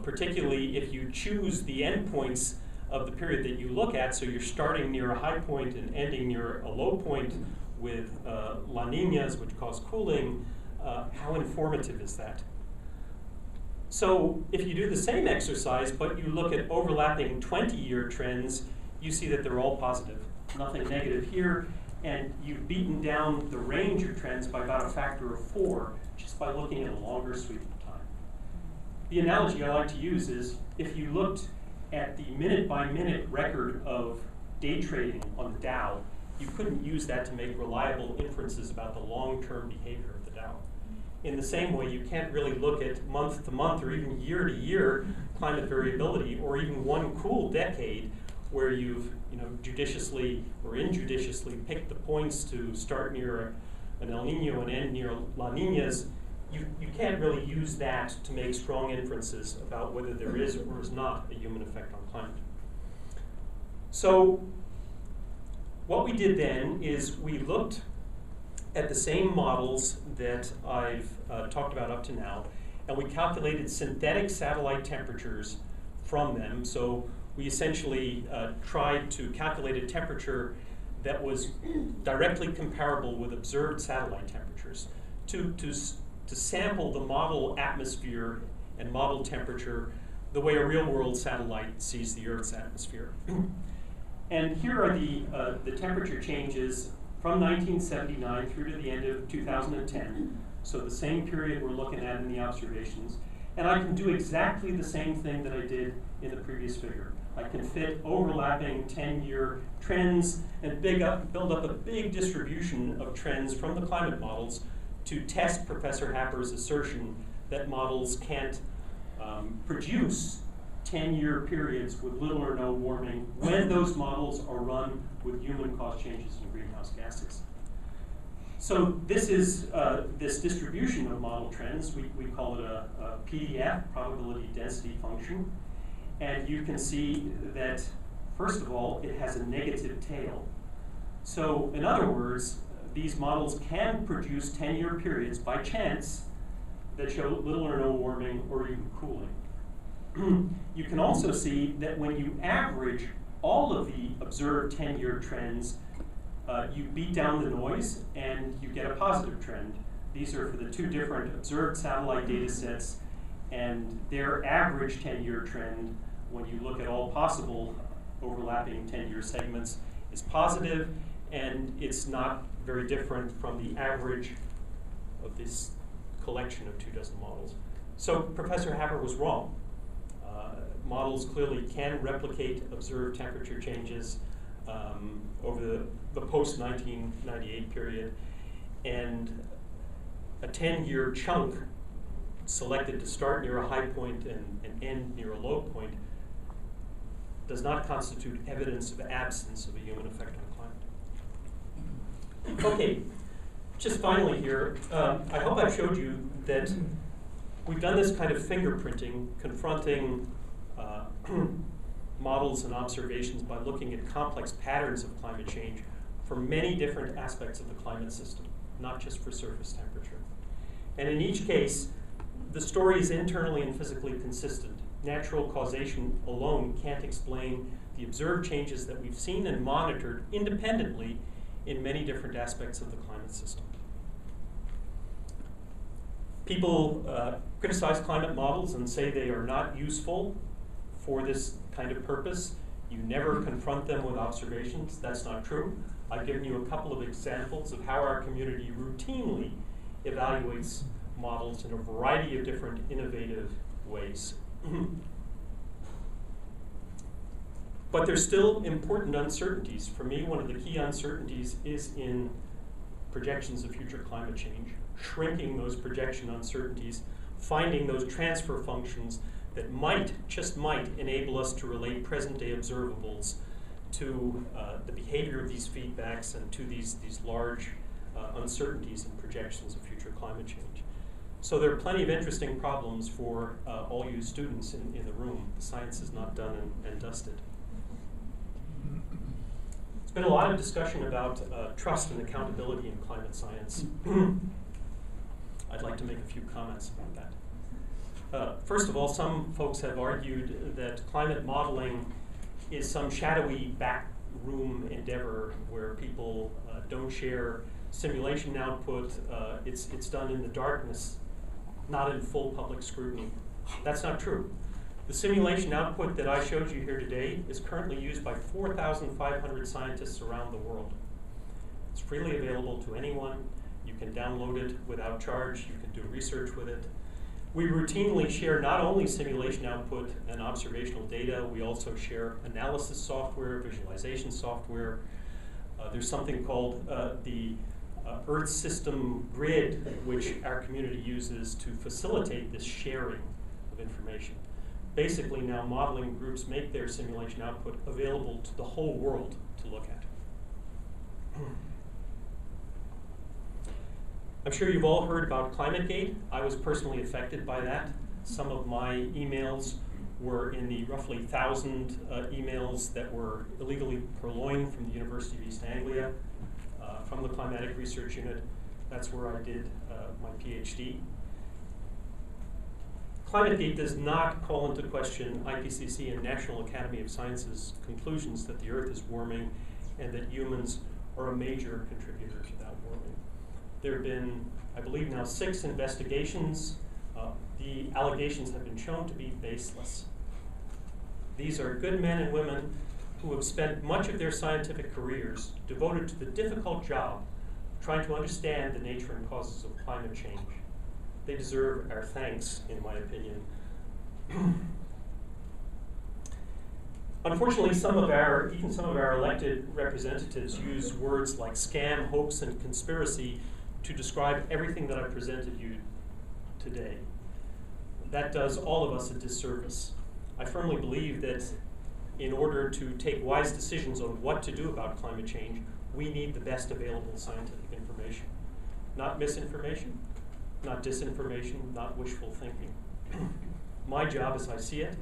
Particularly if you choose the endpoints of the period that you look at, so you're starting near a high point and ending near a low point with La Niñas, which cause cooling, how informative is that? So if you do the same exercise, but you look at overlapping 20-year trends, you see that they're all positive. Nothing negative here, and you've beaten down the range of trends by about a factor of 4, just by looking at a longer sweep of time. The analogy I like to use is, if you looked at the minute-by-minute record of day trading on the Dow, you couldn't use that to make reliable inferences about the long-term behavior of the Dow. In the same way, you can't really look at month-to-month or even year-to-year climate variability, or even one cool decade where you've judiciously or injudiciously picked the points to start near an El Nino and end near La Niñas. You can't really use that to make strong inferences about whether there is or is not a human effect on climate. So what we did then is we looked at the same models that I've talked about up to now, and we calculated synthetic satellite temperatures from them. So we essentially tried to calculate a temperature that was directly comparable with observed satellite temperatures to sample the model atmosphere and model temperature the way a real-world satellite sees the Earth's atmosphere. And here are the temperature changes from 1979 through to the end of 2010. So the same period we're looking at in the observations. And I can do exactly the same thing that I did in the previous figure. I can fit overlapping 10-year trends and build up a big distribution of trends from the climate models to test Professor Happer's assertion that models can't produce 10-year periods with little or no warming when those models are run with human-caused changes in greenhouse gases. So this is this distribution of model trends. We call it a PDF, probability density function. And you can see that, first of all, it has a negative tail. So in other words, these models can produce 10-year periods by chance that show little or no warming or even cooling. You can also see that when you average all of the observed 10-year trends, you beat down the noise and you get a positive trend. These are for the two different observed satellite data sets, and their average 10-year trend, when you look at all possible overlapping 10-year segments, is positive, and it's not very different from the average of this collection of 24 models. So Professor Haber was wrong. Models clearly can replicate observed temperature changes over the post-1998 period, and a 10-year chunk selected to start near a high point and end near a low point does not constitute evidence of absence of a human effect on climate. Okay, just finally here, I hope I've showed you that we've done this kind of fingerprinting, confronting models and observations by looking at complex patterns of climate change for many different aspects of the climate system, not just for surface temperature. And in each case, the story is internally and physically consistent. Natural causation alone can't explain the observed changes that we've seen and monitored independently in many different aspects of the climate system. People criticize climate models and say they are not useful for this kind of purpose. You never confront them with observations. That's not true. I've given you a couple of examples of how our community routinely evaluates models in a variety of different innovative ways. But there's still important uncertainties. For me, one of the key uncertainties is in projections of future climate change, shrinking those projection uncertainties, finding those transfer functions that might, just might, enable us to relate present-day observables to the behavior of these feedbacks and to these large uncertainties and projections of future climate change. So there are plenty of interesting problems for all you students in the room. The science is not done and dusted. There's been a lot of discussion about trust and accountability in climate science. I'd like to make a few comments about that. First of all, some folks have argued that climate modeling is some shadowy backroom endeavor where people don't share simulation output. It's done in the darkness, not in full public scrutiny. That's not true. The simulation output that I showed you here today is currently used by 4,500 scientists around the world. It's freely available to anyone. You can download it without charge. You can do research with it. We routinely share not only simulation output and observational data, we also share analysis software, visualization software. There's something called the Earth System Grid, which our community uses to facilitate this sharing of information. Basically, now modeling groups make their simulation output available to the whole world to look at. I'm sure you've all heard about ClimateGate. I was personally affected by that. Some of my emails were in the roughly 1,000 emails that were illegally purloined from the University of East Anglia, from the Climatic Research Unit. That's where I did my PhD. ClimateGate does not call into question IPCC and National Academy of Sciences' conclusions that the Earth is warming and that humans are a major contributor to that warming. There have been, I believe now, 6 investigations. The allegations have been shown to be baseless. These are good men and women who have spent much of their scientific careers devoted to the difficult job of trying to understand the nature and causes of climate change. They deserve our thanks, in my opinion. Unfortunately, even some of our elected representatives use words like scam, hoax, and conspiracy to describe everything that I presented you today. That does all of us a disservice. I firmly believe that in order to take wise decisions on what to do about climate change, we need the best available scientific information. not misinformation, not disinformation, not wishful thinking. My job, as I see it,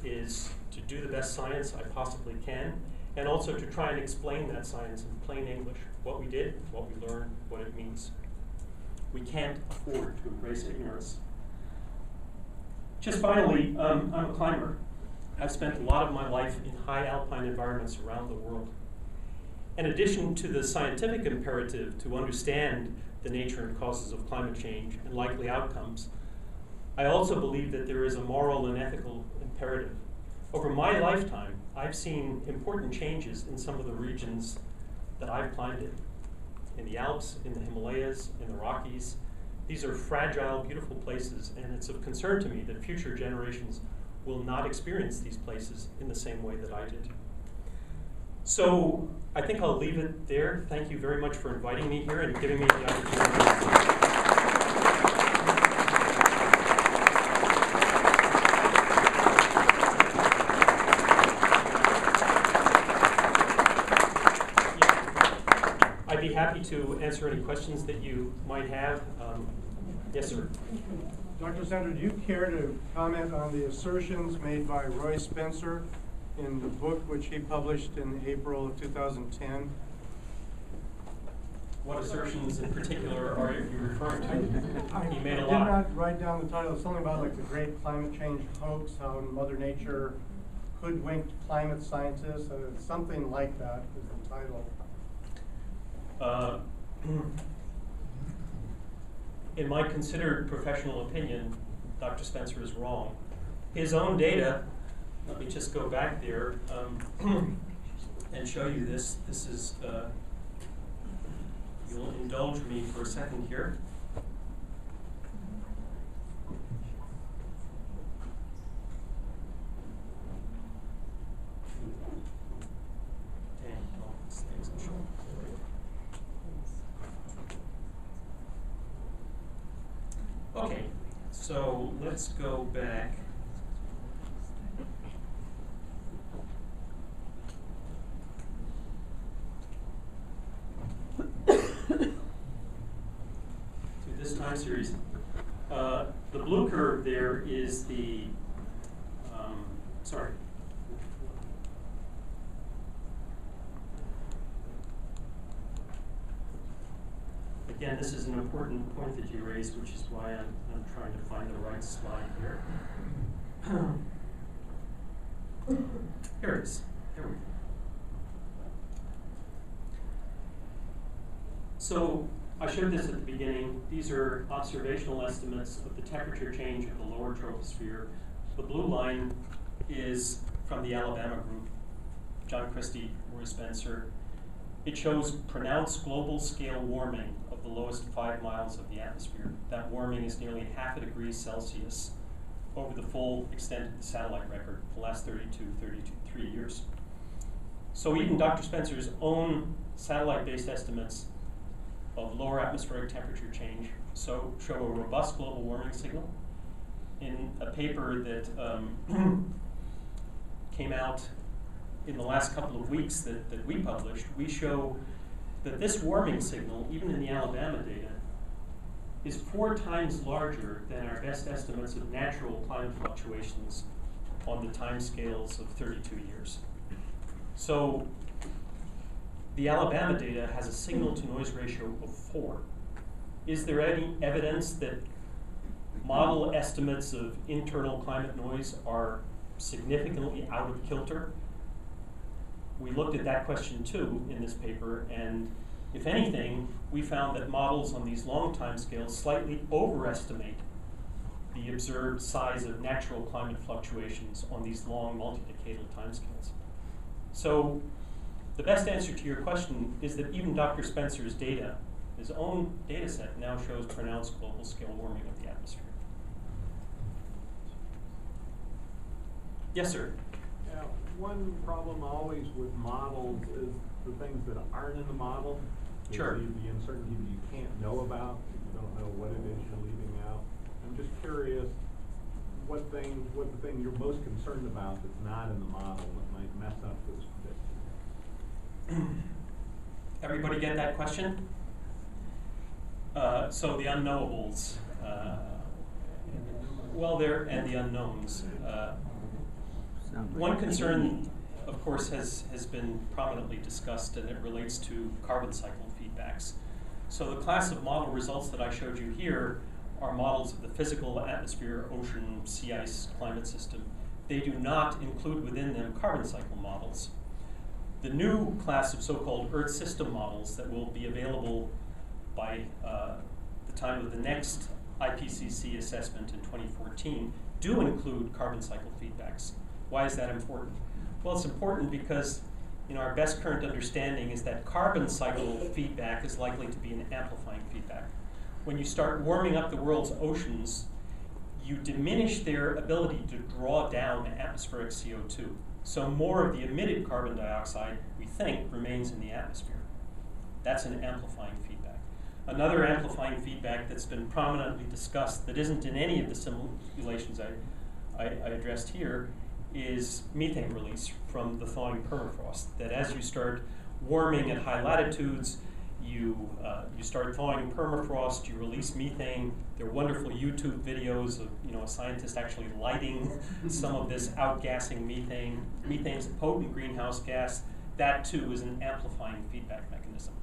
is to do the best science I possibly can, and also to try and explain that science in plain English, what we did, what we learned, what it means. We can't afford to embrace ignorance. Just finally, I'm a climber. I've spent a lot of my life in high alpine environments around the world. In addition to the scientific imperative to understand the nature and causes of climate change and likely outcomes, I also believe that there is a moral and ethical imperative. Over my lifetime, I've seen important changes in some of the regions that I've climbed in the Alps, in the Himalayas, in the Rockies. These are fragile, beautiful places, and it's of concern to me that future generations will not experience these places in the same way that I did. So I think I'll leave it there. Thank you very much for inviting me here and giving me the opportunity. I'd be happy to answer any questions that you might have. Yes, sir. Dr. Santer, do you care to comment on the assertions made by Roy Spencer in the book which he published in April of 2010? What assertions in particular are you referring to? He made a lot. I did not write down the title. Something about like the great climate change hoax, how Mother Nature hoodwinked climate scientists. Something like that is the title. In my considered professional opinion, Dr. Spencer is wrong. His own data, let me just go back there and show you this. This is, you'll indulge me for a second here. Okay, so let's go back. To this time series. The blue curve there is the, sorry. Again, this is an important point that you raised, which is why I'm trying to find the right slide here. Here it is. There we go. So I showed this at the beginning. These are observational estimates of the temperature change of the lower troposphere. The blue line is from the Alabama group, John Christie, Roy Spencer. It shows pronounced global scale warming of the lowest 5 miles of the atmosphere. That warming is nearly 0.5 degrees Celsius over the full extent of the satellite record, the last 33 years. So even Dr. Spencer's own satellite-based estimates of lower atmospheric temperature change show a robust global warming signal. In a paper that came out in the last couple of weeks that we published, we show that this warming signal, even in the Alabama data, is 4 times larger than our best estimates of natural climate fluctuations on the time scales of 32 years. So the Alabama data has a signal-to-noise ratio of 4. Is there any evidence that model estimates of internal climate noise are significantly out of kilter? We looked at that question too in this paper, and if anything, we found that models on these long time scales slightly overestimate the observed size of natural climate fluctuations on these long multi-decadal timescales. So the best answer to your question is that even Dr. Spencer's data, his own data set, now shows pronounced global scale warming of the atmosphere. Yes, sir. Yeah, one problem always with models is the things that aren't in the model. Sure. The uncertainty that you can't know about, you don't know what it is you're leaving out. I'm just curious what the thing you're most concerned about that's not in the model that might mess up this prediction. Everybody get that question? So the unknowables, well, there and the unknowns. One concern, of course, has been prominently discussed, and it relates to carbon cycle feedbacks. So the class of model results that I showed you here are models of the physical atmosphere, ocean, sea ice, climate system. They do not include within them carbon cycle models. The new class of so-called Earth system models that will be available by the time of the next IPCC assessment in 2014 do include carbon cycle feedbacks. Why is that important? Well, it's important because our best current understanding is that carbon cycle feedback is likely to be an amplifying feedback. When you start warming up the world's oceans, you diminish their ability to draw down atmospheric CO2. So more of the emitted carbon dioxide, we think, remains in the atmosphere. That's an amplifying feedback. Another amplifying feedback that's been prominently discussed that isn't in any of the simulations I addressed here is methane release from the thawing permafrost. That as you start warming at high latitudes, you start thawing permafrost, you release methane. There are wonderful YouTube videos of a scientist actually lighting some of this outgassing methane. Methane's a potent greenhouse gas. That too is an amplifying feedback mechanism.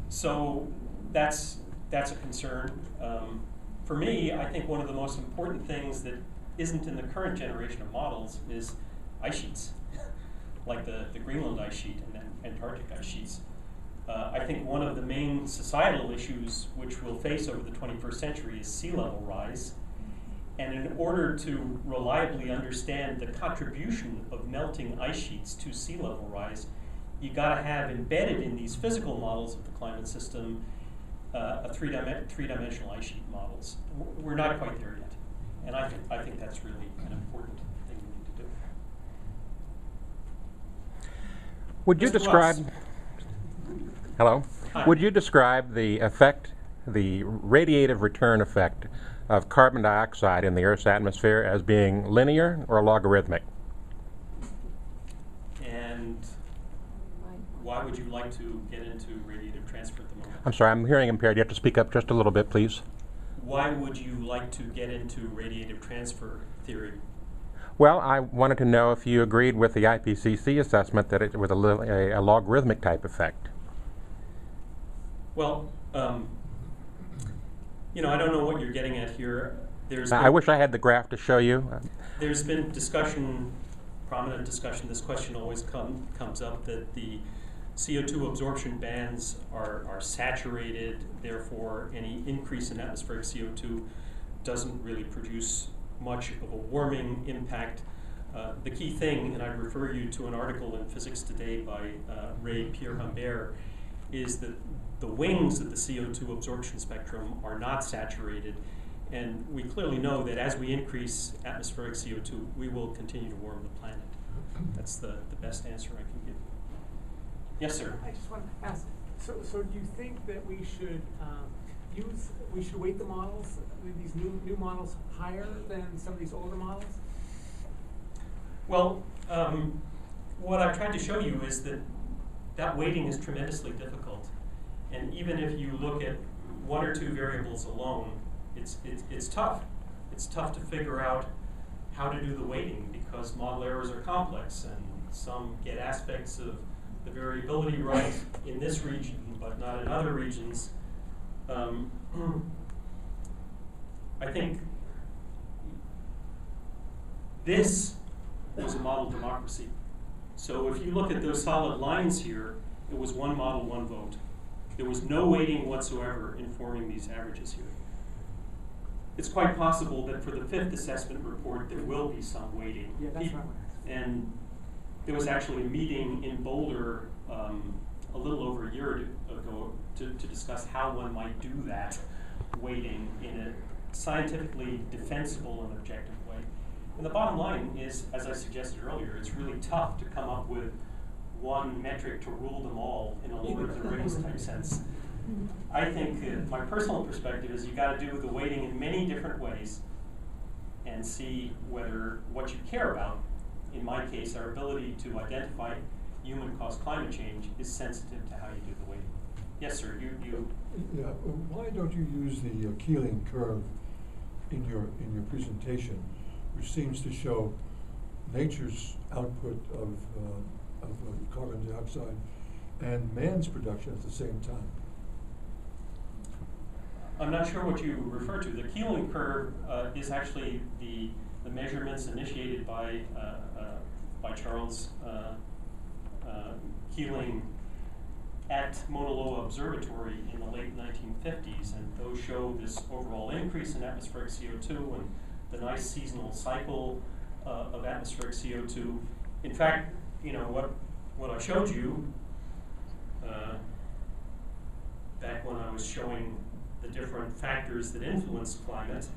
So that's a concern. For me, I think one of the most important things that isn't in the current generation of models is ice sheets, like the Greenland ice sheet and Antarctic ice sheets. I think one of the main societal issues which we'll face over the 21st century is sea level rise. And in order to reliably understand the contribution of melting ice sheets to sea level rise, you gotta have embedded in these physical models of the climate system a three-dimensional ice sheet models. We're not quite there yet. And I think that's really an important thing we need to do. Would you Mr. describe, Ross. hello? Hi. Would you describe the effect, the radiative return effect of carbon dioxide in the Earth's atmosphere as being linear or logarithmic? And why would you like to get into radiative transfer at the moment? I'm sorry, I'm hearing impaired. You have to speak up just a little bit, please. Why would you like to get into radiative transfer theory? Well, I wanted to know if you agreed with the IPCC assessment that it was a logarithmic type effect. Well, I don't know what you're getting at here. I wish I had the graph to show you. There's been discussion, prominent discussion, this question always comes up, that the CO2 absorption bands are saturated, therefore any increase in atmospheric CO2 doesn't really produce much of a warming impact. The key thing, and I'd refer you to an article in Physics Today by Ray Pierre-Humbert, is that the wings of the CO2 absorption spectrum are not saturated, and we clearly know that as we increase atmospheric CO2, we will continue to warm the planet. That's the best answer I can give. Yes, sir. I just want to ask, so do you think that we should we should weight the models, these new models, higher than some of these older models? Well, what I've tried to show you is that weighting is tremendously difficult. And even if you look at one or two variables alone, it's tough. It's tough to figure out how to do the weighting because model errors are complex and some get aspects of the variability right in this region but not in other regions. I think this was a model democracy. So if you look at those solid lines here, it was one model, one vote. There was no weighting whatsoever in forming these averages here. It's quite possible that for the fifth assessment report there will be some weighting. Yeah, that's what I want to ask. And there was actually a meeting in Boulder a little over a year ago to discuss how one might do that weighting in a scientifically defensible and objective way. And the bottom line is, as I suggested earlier, it's really tough to come up with one metric to rule them all in a Lord of the Rings type sense. I think my personal perspective is you got to do the weighting in many different ways and see whether what you care about, in my case, our ability to identify human-caused climate change, is sensitive to how you do the weighting. Yes, sir. You. Yeah, why don't you use the Keeling curve in your presentation, which seems to show nature's output of carbon dioxide and man's production at the same time? I'm not sure what you refer to. The Keeling curve is actually the measurements initiated by Charles Keeling at Mauna Loa Observatory in the late 1950s, and those show this overall increase in atmospheric CO2 and the nice seasonal cycle of atmospheric CO2. In fact, you know what I showed you back when I was showing the different factors that influence climate.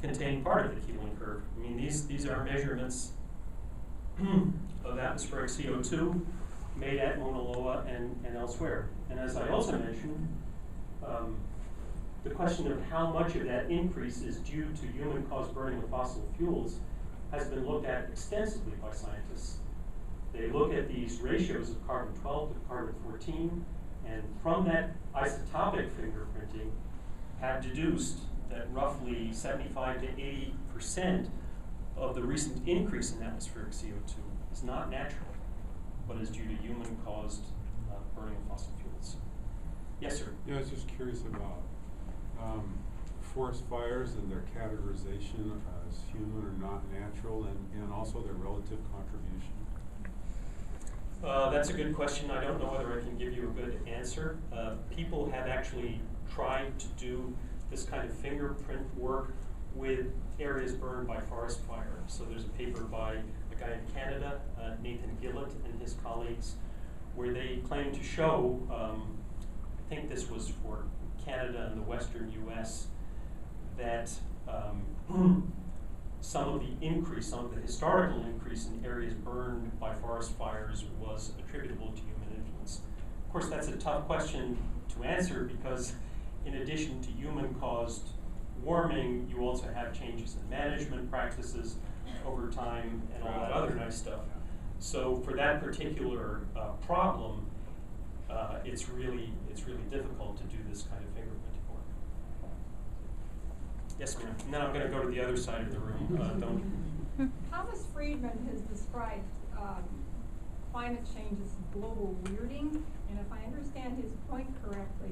Contain part of the Keeling curve. I mean, these are measurements of atmospheric CO2 made at Mauna Loa and elsewhere. And as I also mentioned, the question of how much of that increase is due to human-caused burning of fossil fuels has been looked at extensively by scientists. They look at these ratios of carbon-12 to carbon-14, and from that isotopic fingerprinting have deduced that roughly 75 to 80% of the recent increase in atmospheric CO2 is not natural, but is due to human-caused burning of fossil fuels. Yes, sir? Yeah, I was just curious about forest fires and their categorization as human or not natural, and also their relative contribution. That's a good question. I don't know whether I can give you a good answer. People have actually tried to do this kind of fingerprint work with areas burned by forest fire. So there's a paper by a guy in Canada, Nathan Gillett and his colleagues, where they claim to show, I think this was for Canada and the western US, that some of the historical increase in areas burned by forest fires was attributable to human influence. Of course, that's a tough question to answer because in addition to human-caused warming, you also have changes in management practices over time and all that other nice stuff. So for that particular problem, it's really difficult to do this kind of fingerprinting work. Yes, ma'am. And then I'm going to go to the other side of the room. Thomas Friedman has described climate change as global weirding, and if I understand his point correctly,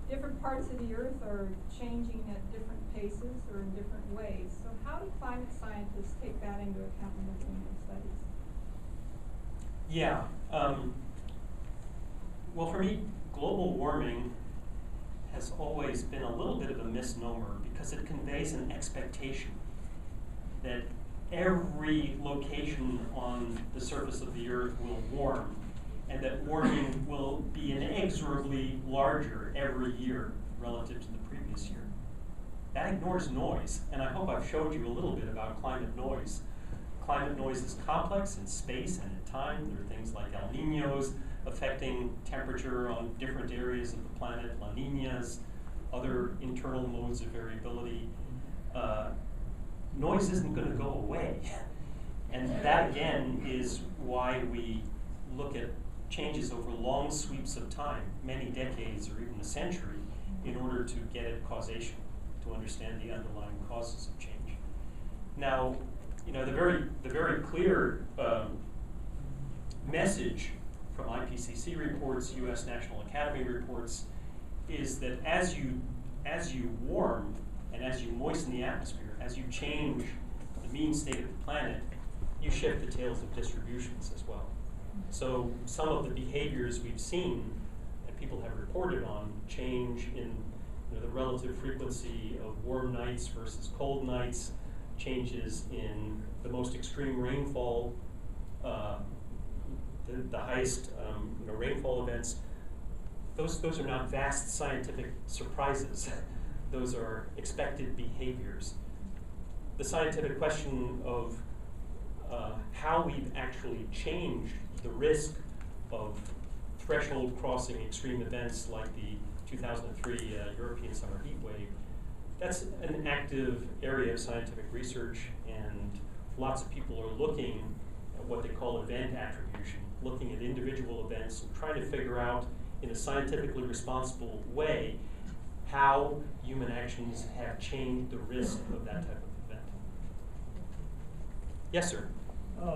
different parts of the Earth are changing at different paces or in different ways. So how do climate scientists take that into account when they're doing their studies? Yeah. Well, for me, global warming has always been a little bit of a misnomer because it conveys an expectation that every location on the surface of the Earth will warm, and that warming will be inexorably larger every year relative to the previous year. That ignores noise, and I hope I've showed you a little bit about climate noise. Climate noise is complex in space and in time. There are things like El Niños affecting temperature on different areas of the planet, La Niñas, other internal modes of variability. Noise isn't going to go away. And that, again, is why we look at changes over long sweeps of time, many decades or even a century, in order to get at causation, to understand the underlying causes of change. Now, you know, the very clear message from IPCC reports, U.S. National Academy reports, is that as you warm and as you moisten the atmosphere, as you change the mean state of the planet, you shift the tails of distributions as well. So some of the behaviors we've seen and people have reported on change in the relative frequency of warm nights versus cold nights, changes in the most extreme rainfall, the highest rainfall events. Those are not vast scientific surprises. Those are expected behaviors. The scientific question of how we've actually changed the risk of threshold crossing extreme events like the 2003 European summer heat wave That's an active area of scientific research, and lots of people are looking at what they call event attribution, looking at individual events and trying to figure out in a scientifically responsible way how human actions have changed the risk of that type of event. Yes, sir? Yeah,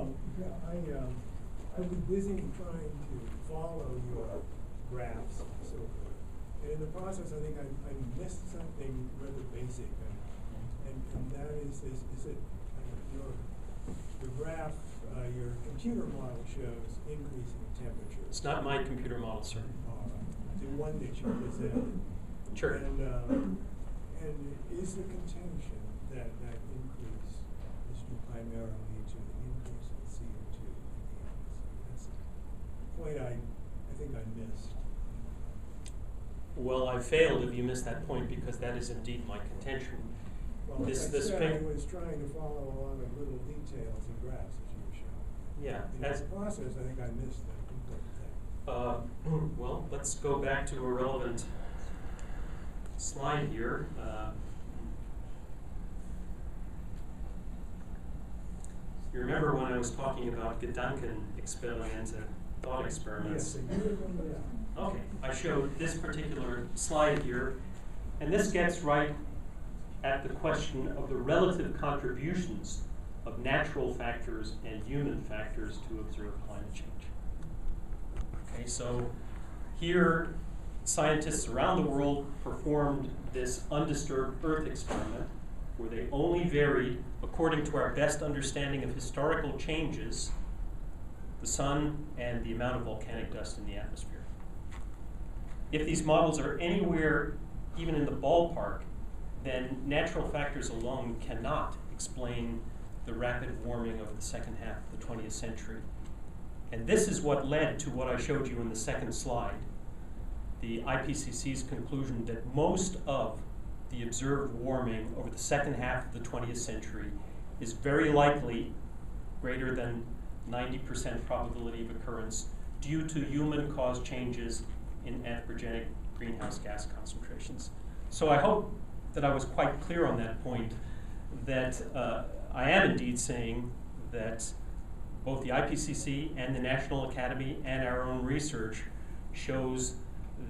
I was busy trying to follow your graphs and so forth. And in the process, I think I missed something rather basic. And that is it your graph, your computer model shows increasing temperature. It's not my computer model, sir. The one that you presented. Sure. And is the contention that that increase is due primarily to the increase in CO2 in the atmosphere? That's the point I think I missed. Well, I failed if you missed that point, because that is indeed my contention. Well, This I was trying to follow a lot of little details and graphs that you were showing. Yeah. In the process, I think I missed that important thing. Well, let's go back to a relevant slide here. You remember when I was talking about Gedanken experiments and thought experiments? Yes, I do remember that. Okay, I showed this particular slide here, and this gets right at the question of the relative contributions of natural factors and human factors to observe climate change. Okay, so here scientists around the world performed this undisturbed Earth experiment where they only varied, according to our best understanding of historical changes, the sun and the amount of volcanic dust in the atmosphere. If these models are anywhere even in the ballpark, then natural factors alone cannot explain the rapid warming of the second half of the 20th century. And this is what led to what I showed you in the second slide, the IPCC's conclusion that most of the observed warming over the second half of the 20th century is very likely greater than 90% probability of occurrence due to human-caused changes in anthropogenic greenhouse gas concentrations. So I hope that I was quite clear on that point, that I am indeed saying that both the IPCC and the National Academy and our own research shows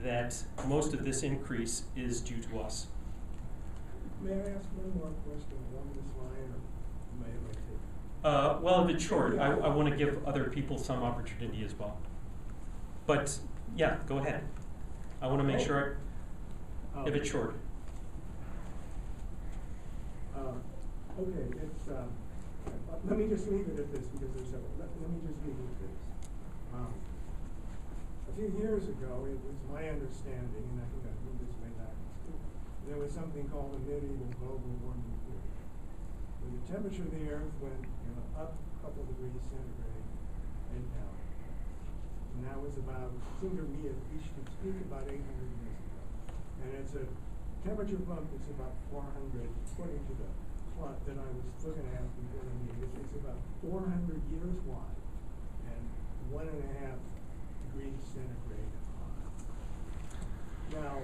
that most of this increase is due to us. May I ask one more question along this line, or may I take? Well, if it's short, I want to give other people some opportunity as well. But yeah, go ahead. I want to make sure, if it's short. Okay, it's, let me just leave it at this because there's several. Let me just leave it at this. A few years ago, it was my understanding, and I think I moved this way back in school, there was something called the medieval global warming period, where the temperature of the Earth went up a couple degrees centigrade and down. And that was about, it seemed to me at least to speak about 800 years ago. And it's a temperature bump that's about 400, according to the plot that I was looking at before the meeting, it's about 400 years wide and 1.5 degrees centigrade high. Now,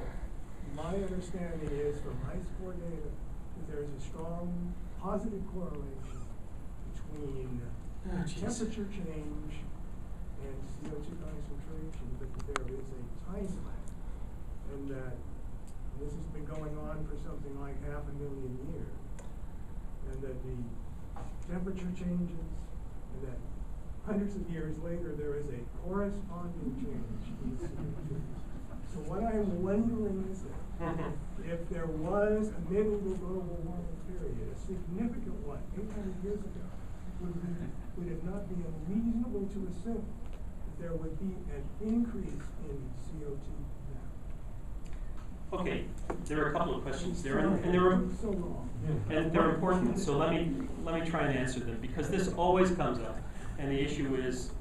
my understanding is from high score data that there's a strong positive correlation between temperature change and CO2 concentration, but there is a time lag, and that this has been going on for something like 500,000 years, and that the temperature changes, and that hundreds of years later there is a corresponding change in CO2. So what I'm wondering is that if there was a medieval global warming period, a significant one, 800 years ago, would it not be unreasonable to assume that there would be an increase in CO2 now? Okay, there are a couple of questions there, and they're important. So let me try and answer them, because this always comes up, and the issue is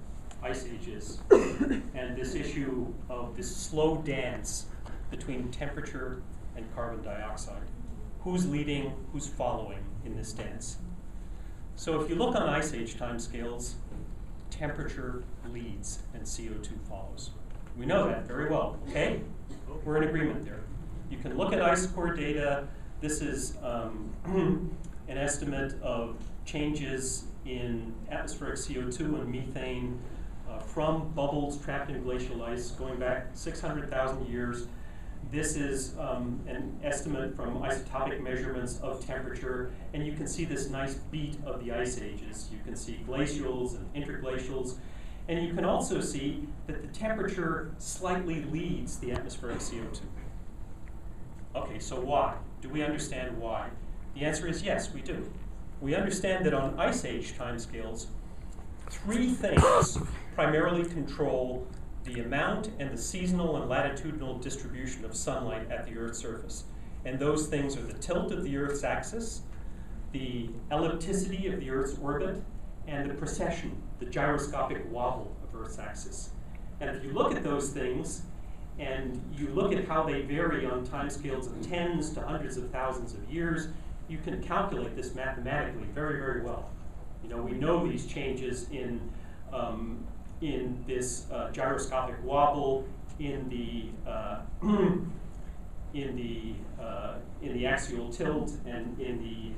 ice ages, and this issue of this slow dance between temperature and carbon dioxide. Who's leading? Who's following in this dance? So if you look on ice age timescales, temperature leads and CO2 follows. We know that very well. Okay, we're in agreement there. You can look at ice core data This is an estimate of changes in atmospheric CO2 and methane from bubbles trapped in glacial ice going back 600,000 years. This is an estimate from isotopic measurements of temperature, and you can see this nice beat of the ice ages. You can see glacials and interglacials, and you can also see that the temperature slightly leads the atmospheric CO2. Okay, so why? Do we understand why? The answer is yes, we do. We understand that on ice age timescales, three things primarily control the amount and the seasonal and latitudinal distribution of sunlight at the Earth's surface. And those things are the tilt of the Earth's axis, the ellipticity of the Earth's orbit, and the precession, the gyroscopic wobble of Earth's axis. And if you look at those things, and you look at how they vary on timescales of tens to hundreds of thousands of years, you can calculate this mathematically very, very well. You know, we know these changes in this gyroscopic wobble, in the axial tilt, and in the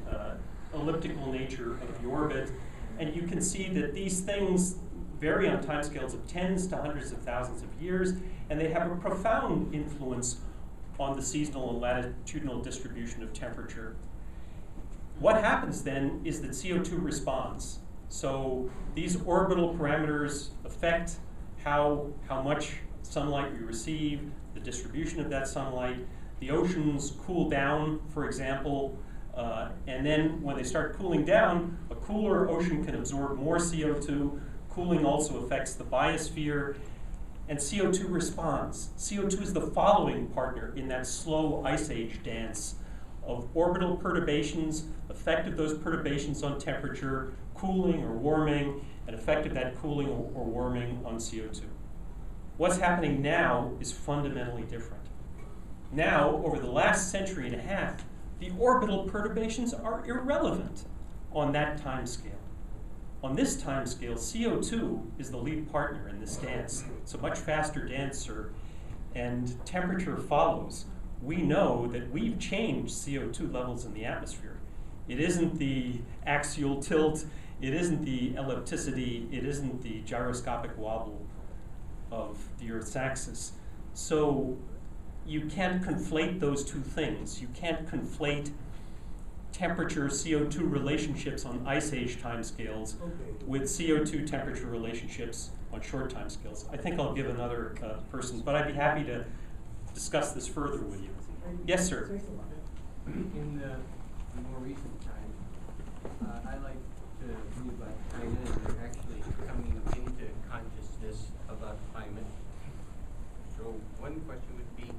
elliptical nature of the orbit. And you can see that these things vary on timescales of tens to hundreds of thousands of years, and they have a profound influence on the seasonal and latitudinal distribution of temperature. What happens then is that CO2 responds. So these orbital parameters affect how much sunlight we receive, the distribution of that sunlight. The oceans cool down, for example, and then when they start cooling down, a cooler ocean can absorb more CO2. Cooling also affects the biosphere, and CO2 responds. CO2 is the following partner in that slow ice age dance of orbital perturbations, effect of those perturbations on temperature, cooling or warming, and effect of that cooling or warming on CO2. What's happening now is fundamentally different. Now, over the last century and a half, the orbital perturbations are irrelevant on that time scale. On this time scale, CO2 is the lead partner in this dance. It's a much faster dancer, and temperature follows. We know that we've changed CO2 levels in the atmosphere. It isn't the axial tilt, it isn't the ellipticity, it isn't the gyroscopic wobble of the Earth's axis. So you can't conflate those two things. You can't conflate temperature CO2 relationships on ice age timescales with CO2 temperature relationships on short timescales. I think I'll give another person, but I'd be happy to discuss this further with you. Yes, sir. In more recent times, I like to read about China, and they're actually coming into consciousness about climate. So one question would be,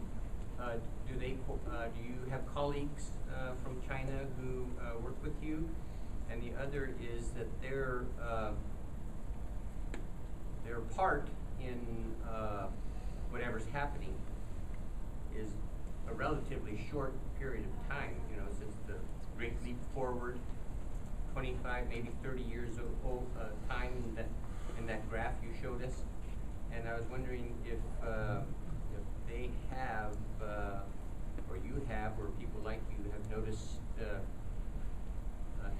do you have colleagues from China who work with you? And the other is that their part in whatever's happening is a relatively short period of time, you know, since the Great Leap Forward, 25, maybe 30 years old time in that graph you showed us. And I was wondering if they have, or you have, or people like you have noticed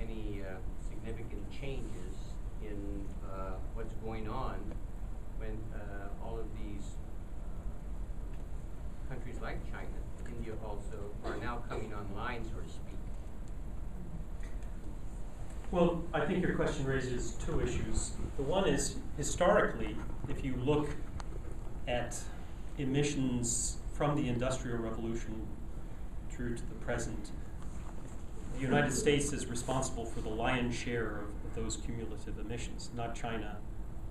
any significant changes in what's going on when all of these countries like China, India also, are now coming online, so to speak. Well, I think your question raises two issues. The one is, historically, if you look at emissions from the Industrial Revolution through to the present, the United States is responsible for the lion's share of those cumulative emissions, not China,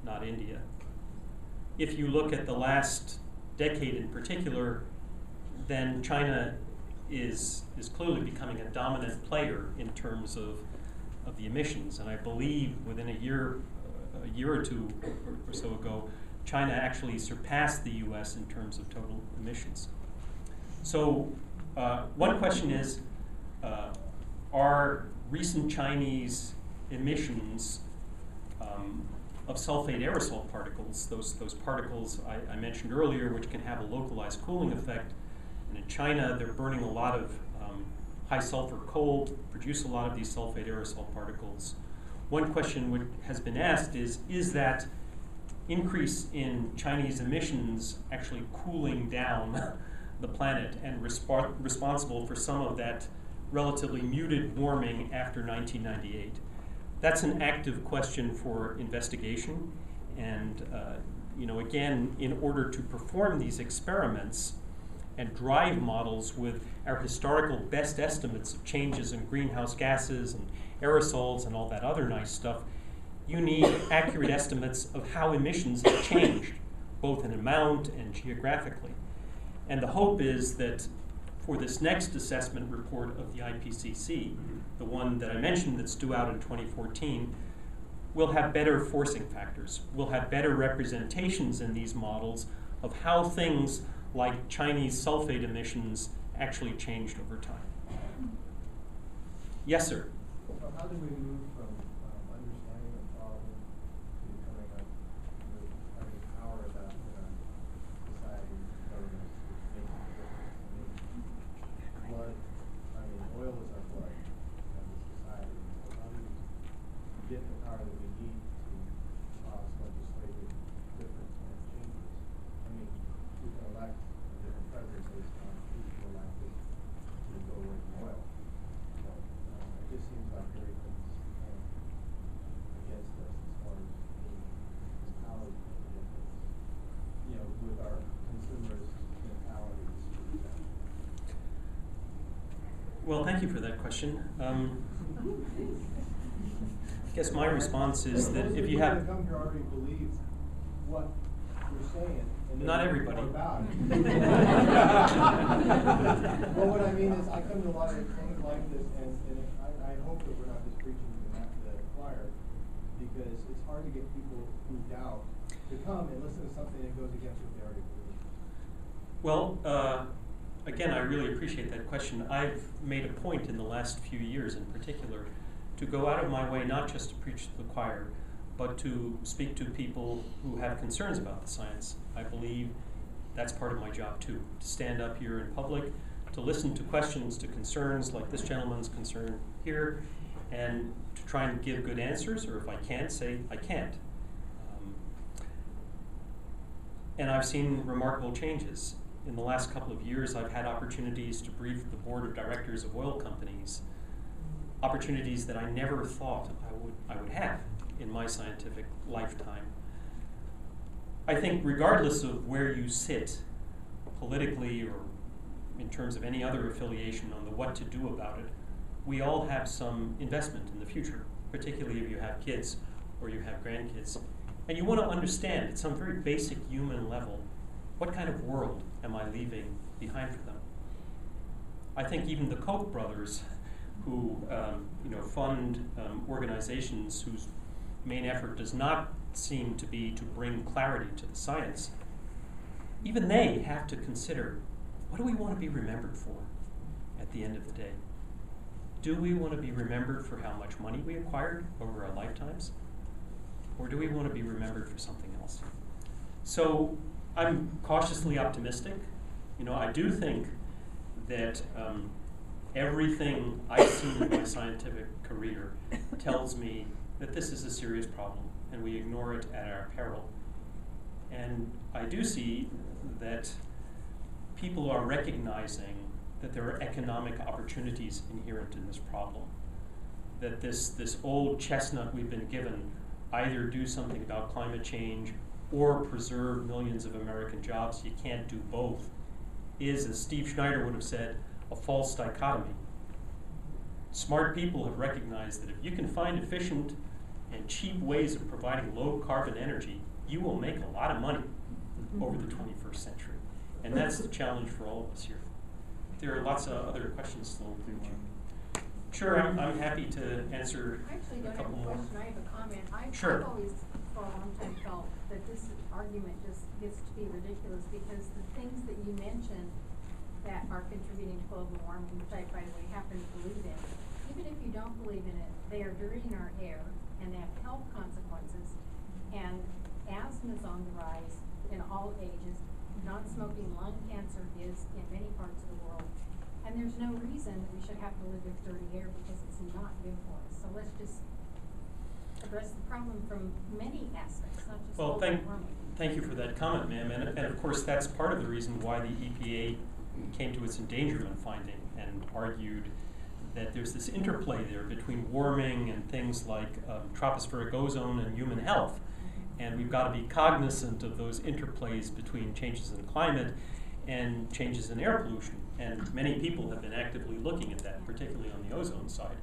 not India. If you look at the last decade in particular, then China is clearly becoming a dominant player in terms of the emissions. And I believe within a year or two or so ago, China actually surpassed the US in terms of total emissions. So one question is, are recent Chinese emissions of sulfate aerosol particles, those particles I mentioned earlier, which can have a localized cooling effect, and in China they're burning a lot of high sulfur coal produce a lot of these sulfate aerosol particles. One question which has been asked is that increase in Chinese emissions actually cooling down the planet and responsible for some of that relatively muted warming after 1998? That's an active question for investigation, and again, in order to perform these experiments and drive models with our historical best estimates of changes in greenhouse gases and aerosols and all that other nice stuff, you need accurate estimates of how emissions have changed, both in amount and geographically. And the hope is that for this next assessment report of the IPCC, the one that I mentioned that's due out in 2014, we'll have better forcing factors. We'll have better representations in these models of how things like Chinese sulfate emissions actually changed over time. Yes, sir? So how do we move from understanding the problem to coming up with having power about society, governments, making a difference? Oil is our blood as a society. So how do we get the power that we need to cause legislative difference and changes? We can elect a different president based on who's elected to go away from oil. It just seems like everything's against us as far as being power to make a difference. With our consumers' mentalities. Well, thank you for that question. I guess my response is that if you have... Most people that come here already believe what you're saying. And not everybody. About it. Well, what I mean is I come to a lot of things like this, and I hope that we're not just preaching to the choir, because it's hard to get people who doubt to come and listen to something that goes against what they already believe. Well, again, I really appreciate that question. I've made a point in the last few years in particular to go out of my way not just to preach to the choir, but to speak to people who have concerns about the science. I believe that's part of my job too, to stand up here in public, to listen to questions, to concerns like this gentleman's concern here, and to try and give good answers, or if I can't, say I can't. And I've seen remarkable changes. In the last couple of years, I've had opportunities to brief the board of directors of oil companies, opportunities that I never thought I would have in my scientific lifetime. I think regardless of where you sit politically or in terms of any other affiliation on the what to do about it, we all have some investment in the future, particularly if you have kids or you have grandkids. And you want to understand at some very basic human level, what kind of world am I leaving behind for them? I think even the Koch brothers, who fund organizations whose main effort does not seem to be to bring clarity to the science, even they have to consider, what do we want to be remembered for at the end of the day? Do we want to be remembered for how much money we acquired over our lifetimes? Or do we want to be remembered for something else? So I'm cautiously optimistic. I do think that everything I've seen in my scientific career tells me that this is a serious problem and we ignore it at our peril. And I do see that people are recognizing that there are economic opportunities inherent in this problem. That this old chestnut we've been given, either do something about climate change or preserve millions of American jobs, you can't do both, is, as Steve Schneider would have said, a false dichotomy. Smart people have recognized that if you can find efficient and cheap ways of providing low carbon energy, you will make a lot of money over the 21st century. And that's the challenge for all of us here. There are lots of other questions still. Sure, I'm happy to answer a couple more. I actually don't have a question, I have a comment. Sure. I've always, for a long time, felt that this argument just gets to be ridiculous because the things that you mentioned that are contributing to global warming, which I, by the way, happen to believe in, even if you don't believe in it, they are dirtying our air and they have health consequences. And asthma is on the rise in all ages. Non-smoking lung cancer is in many parts of the world. And there's no reason that we should have to live with dirty air because it's not good for us. So let's just address the problem from many aspects, not just Well, global warming. thank you for that comment, ma'am. And of course, that's part of the reason why the EPA came to its endangerment finding and argued that there's this interplay there between warming and things like tropospheric ozone and human health. And we've got to be cognizant of those interplays between changes in climate and changes in air pollution. And many people have been actively looking at that, particularly on the ozone side.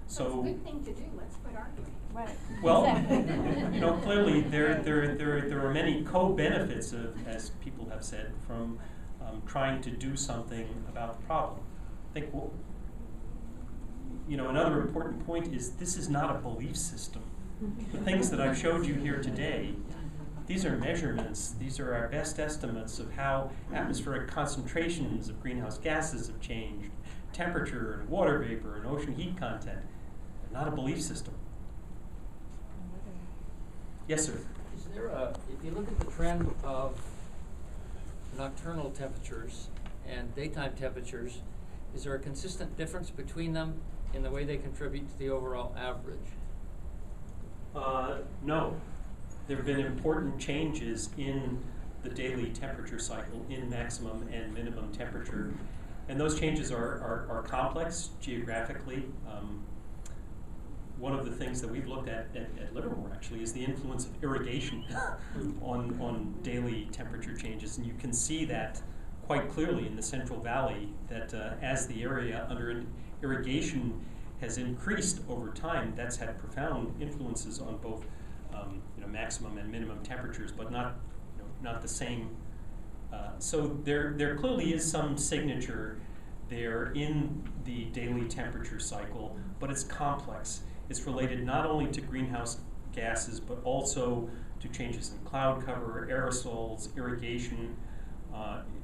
So it's a good thing to do. Let's quit arguing. Right. Well, you know, clearly there are many co-benefits of, as people have said, from trying to do something about the problem. I think, you know, another important point is this is not a belief system. The things that I've showed you here today, these are measurements. These are our best estimates of how atmospheric concentrations of greenhouse gases have changed, temperature and water vapor and ocean heat content. They're not a belief system. Yes, sir. Is there if you look at the trend of nocturnal temperatures and daytime temperatures, is there a consistent difference between them in the way they contribute to the overall average? No. There have been important changes in the daily temperature cycle in maximum and minimum temperature. And those changes are complex geographically. One of the things that we've looked at Livermore actually is the influence of irrigation on daily temperature changes. And you can see that quite clearly in the Central Valley, that as the area under irrigation has increased over time, that's had profound influences on both you know, maximum and minimum temperatures, but not, you know, not the same. So there clearly is some signature there in the daily temperature cycle, but it's complex. It's related not only to greenhouse gases, but also to changes in cloud cover, aerosols, irrigation.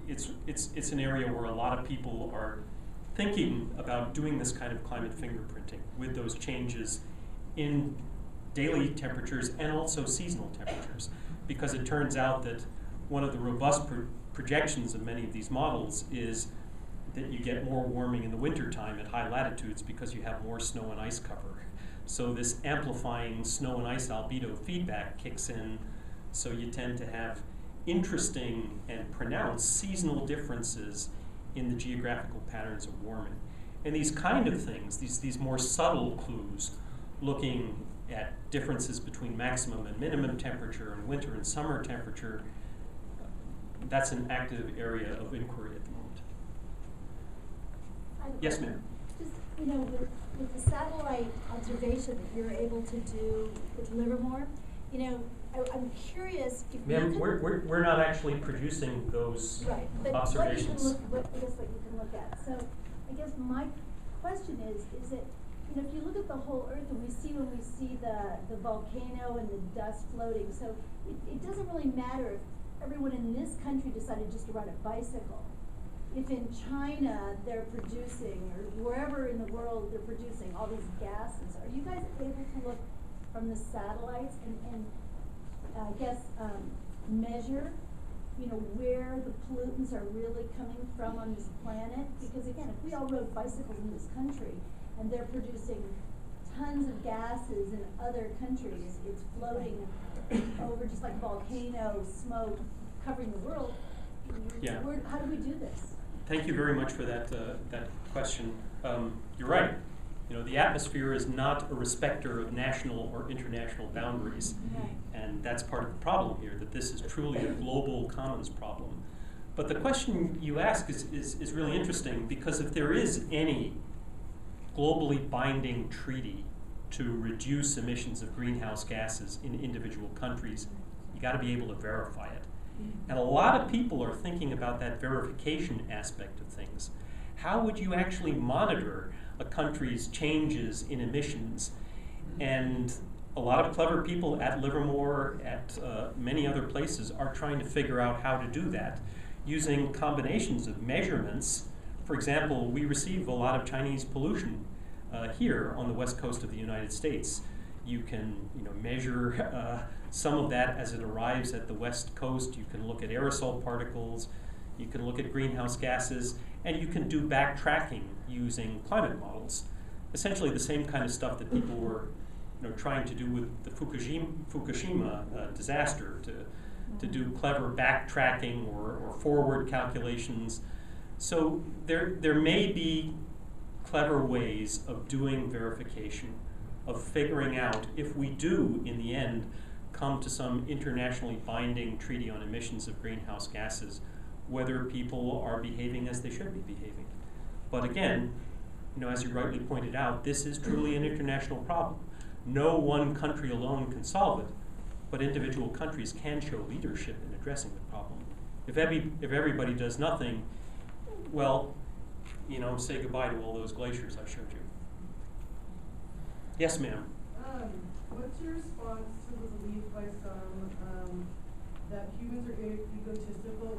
It's an area where a lot of people are thinking about doing this kind of climate fingerprinting with those changes in daily temperatures and also seasonal temperatures, because it turns out that one of the robust projections of many of these models is that you get more warming in the wintertime at high latitudes because you have more snow and ice cover. So this amplifying snow and ice albedo feedback kicks in, so you tend to have interesting and pronounced seasonal differences in the geographical patterns of warming. And these kind of things, these more subtle clues, looking at differences between maximum and minimum temperature and winter and summer temperature, that's an active area of inquiry at the moment. Yes, ma'am. Just, you know, with the satellite observation that you're able to do with Livermore, you know, I'm curious if Ma'am, we're not actually producing those right, but observations. what you can look at. So I guess my question is that, you know, if you look at the whole Earth and when we see the volcano and the dust floating, so it doesn't really matter if everyone in this country decided just to ride a bicycle. If in China they're producing, or wherever in the world they're producing all these gases, are you guys able to look from the satellites and I guess measure, you know, where the pollutants are really coming from on this planet? Because again, if we all rode bicycles in this country and they're producing tons of gases in other countries, it's floating over just like volcano smoke covering the world. Yeah. How do we do this? Thank you very much for that question. You're right. You know, the atmosphere is not a respecter of national or international boundaries, and that's part of the problem here, that this is truly a global commons problem. But the question you ask is really interesting, because if there is any globally binding treaty to reduce emissions of greenhouse gases in individual countries, you got to be able to verify it. And a lot of people are thinking about that verification aspect of things. How would you actually monitor a country's changes in emissions? And a lot of clever people at Livermore, at many other places, are trying to figure out how to do that using combinations of measurements. For example, we receive a lot of Chinese pollution here on the west coast of the United States. You can, you know, measure some of that as it arrives at the west coast. You can look at aerosol particles. You can look at greenhouse gases, and you can do backtracking using climate models. Essentially the same kind of stuff that people were trying to do with the Fukushima disaster, to do clever backtracking or forward calculations. So there may be clever ways of doing verification, of figuring out if we do, in the end, come to some internationally binding treaty on emissions of greenhouse gases, whether people are behaving as they should be behaving. But again, as you rightly pointed out, this is truly an international problem. No one country alone can solve it, but individual countries can show leadership in addressing the problem. If everybody does nothing, well, say goodbye to all those glaciers I showed you. Yes, ma'am. What's your response to the belief by some that humans are egotistical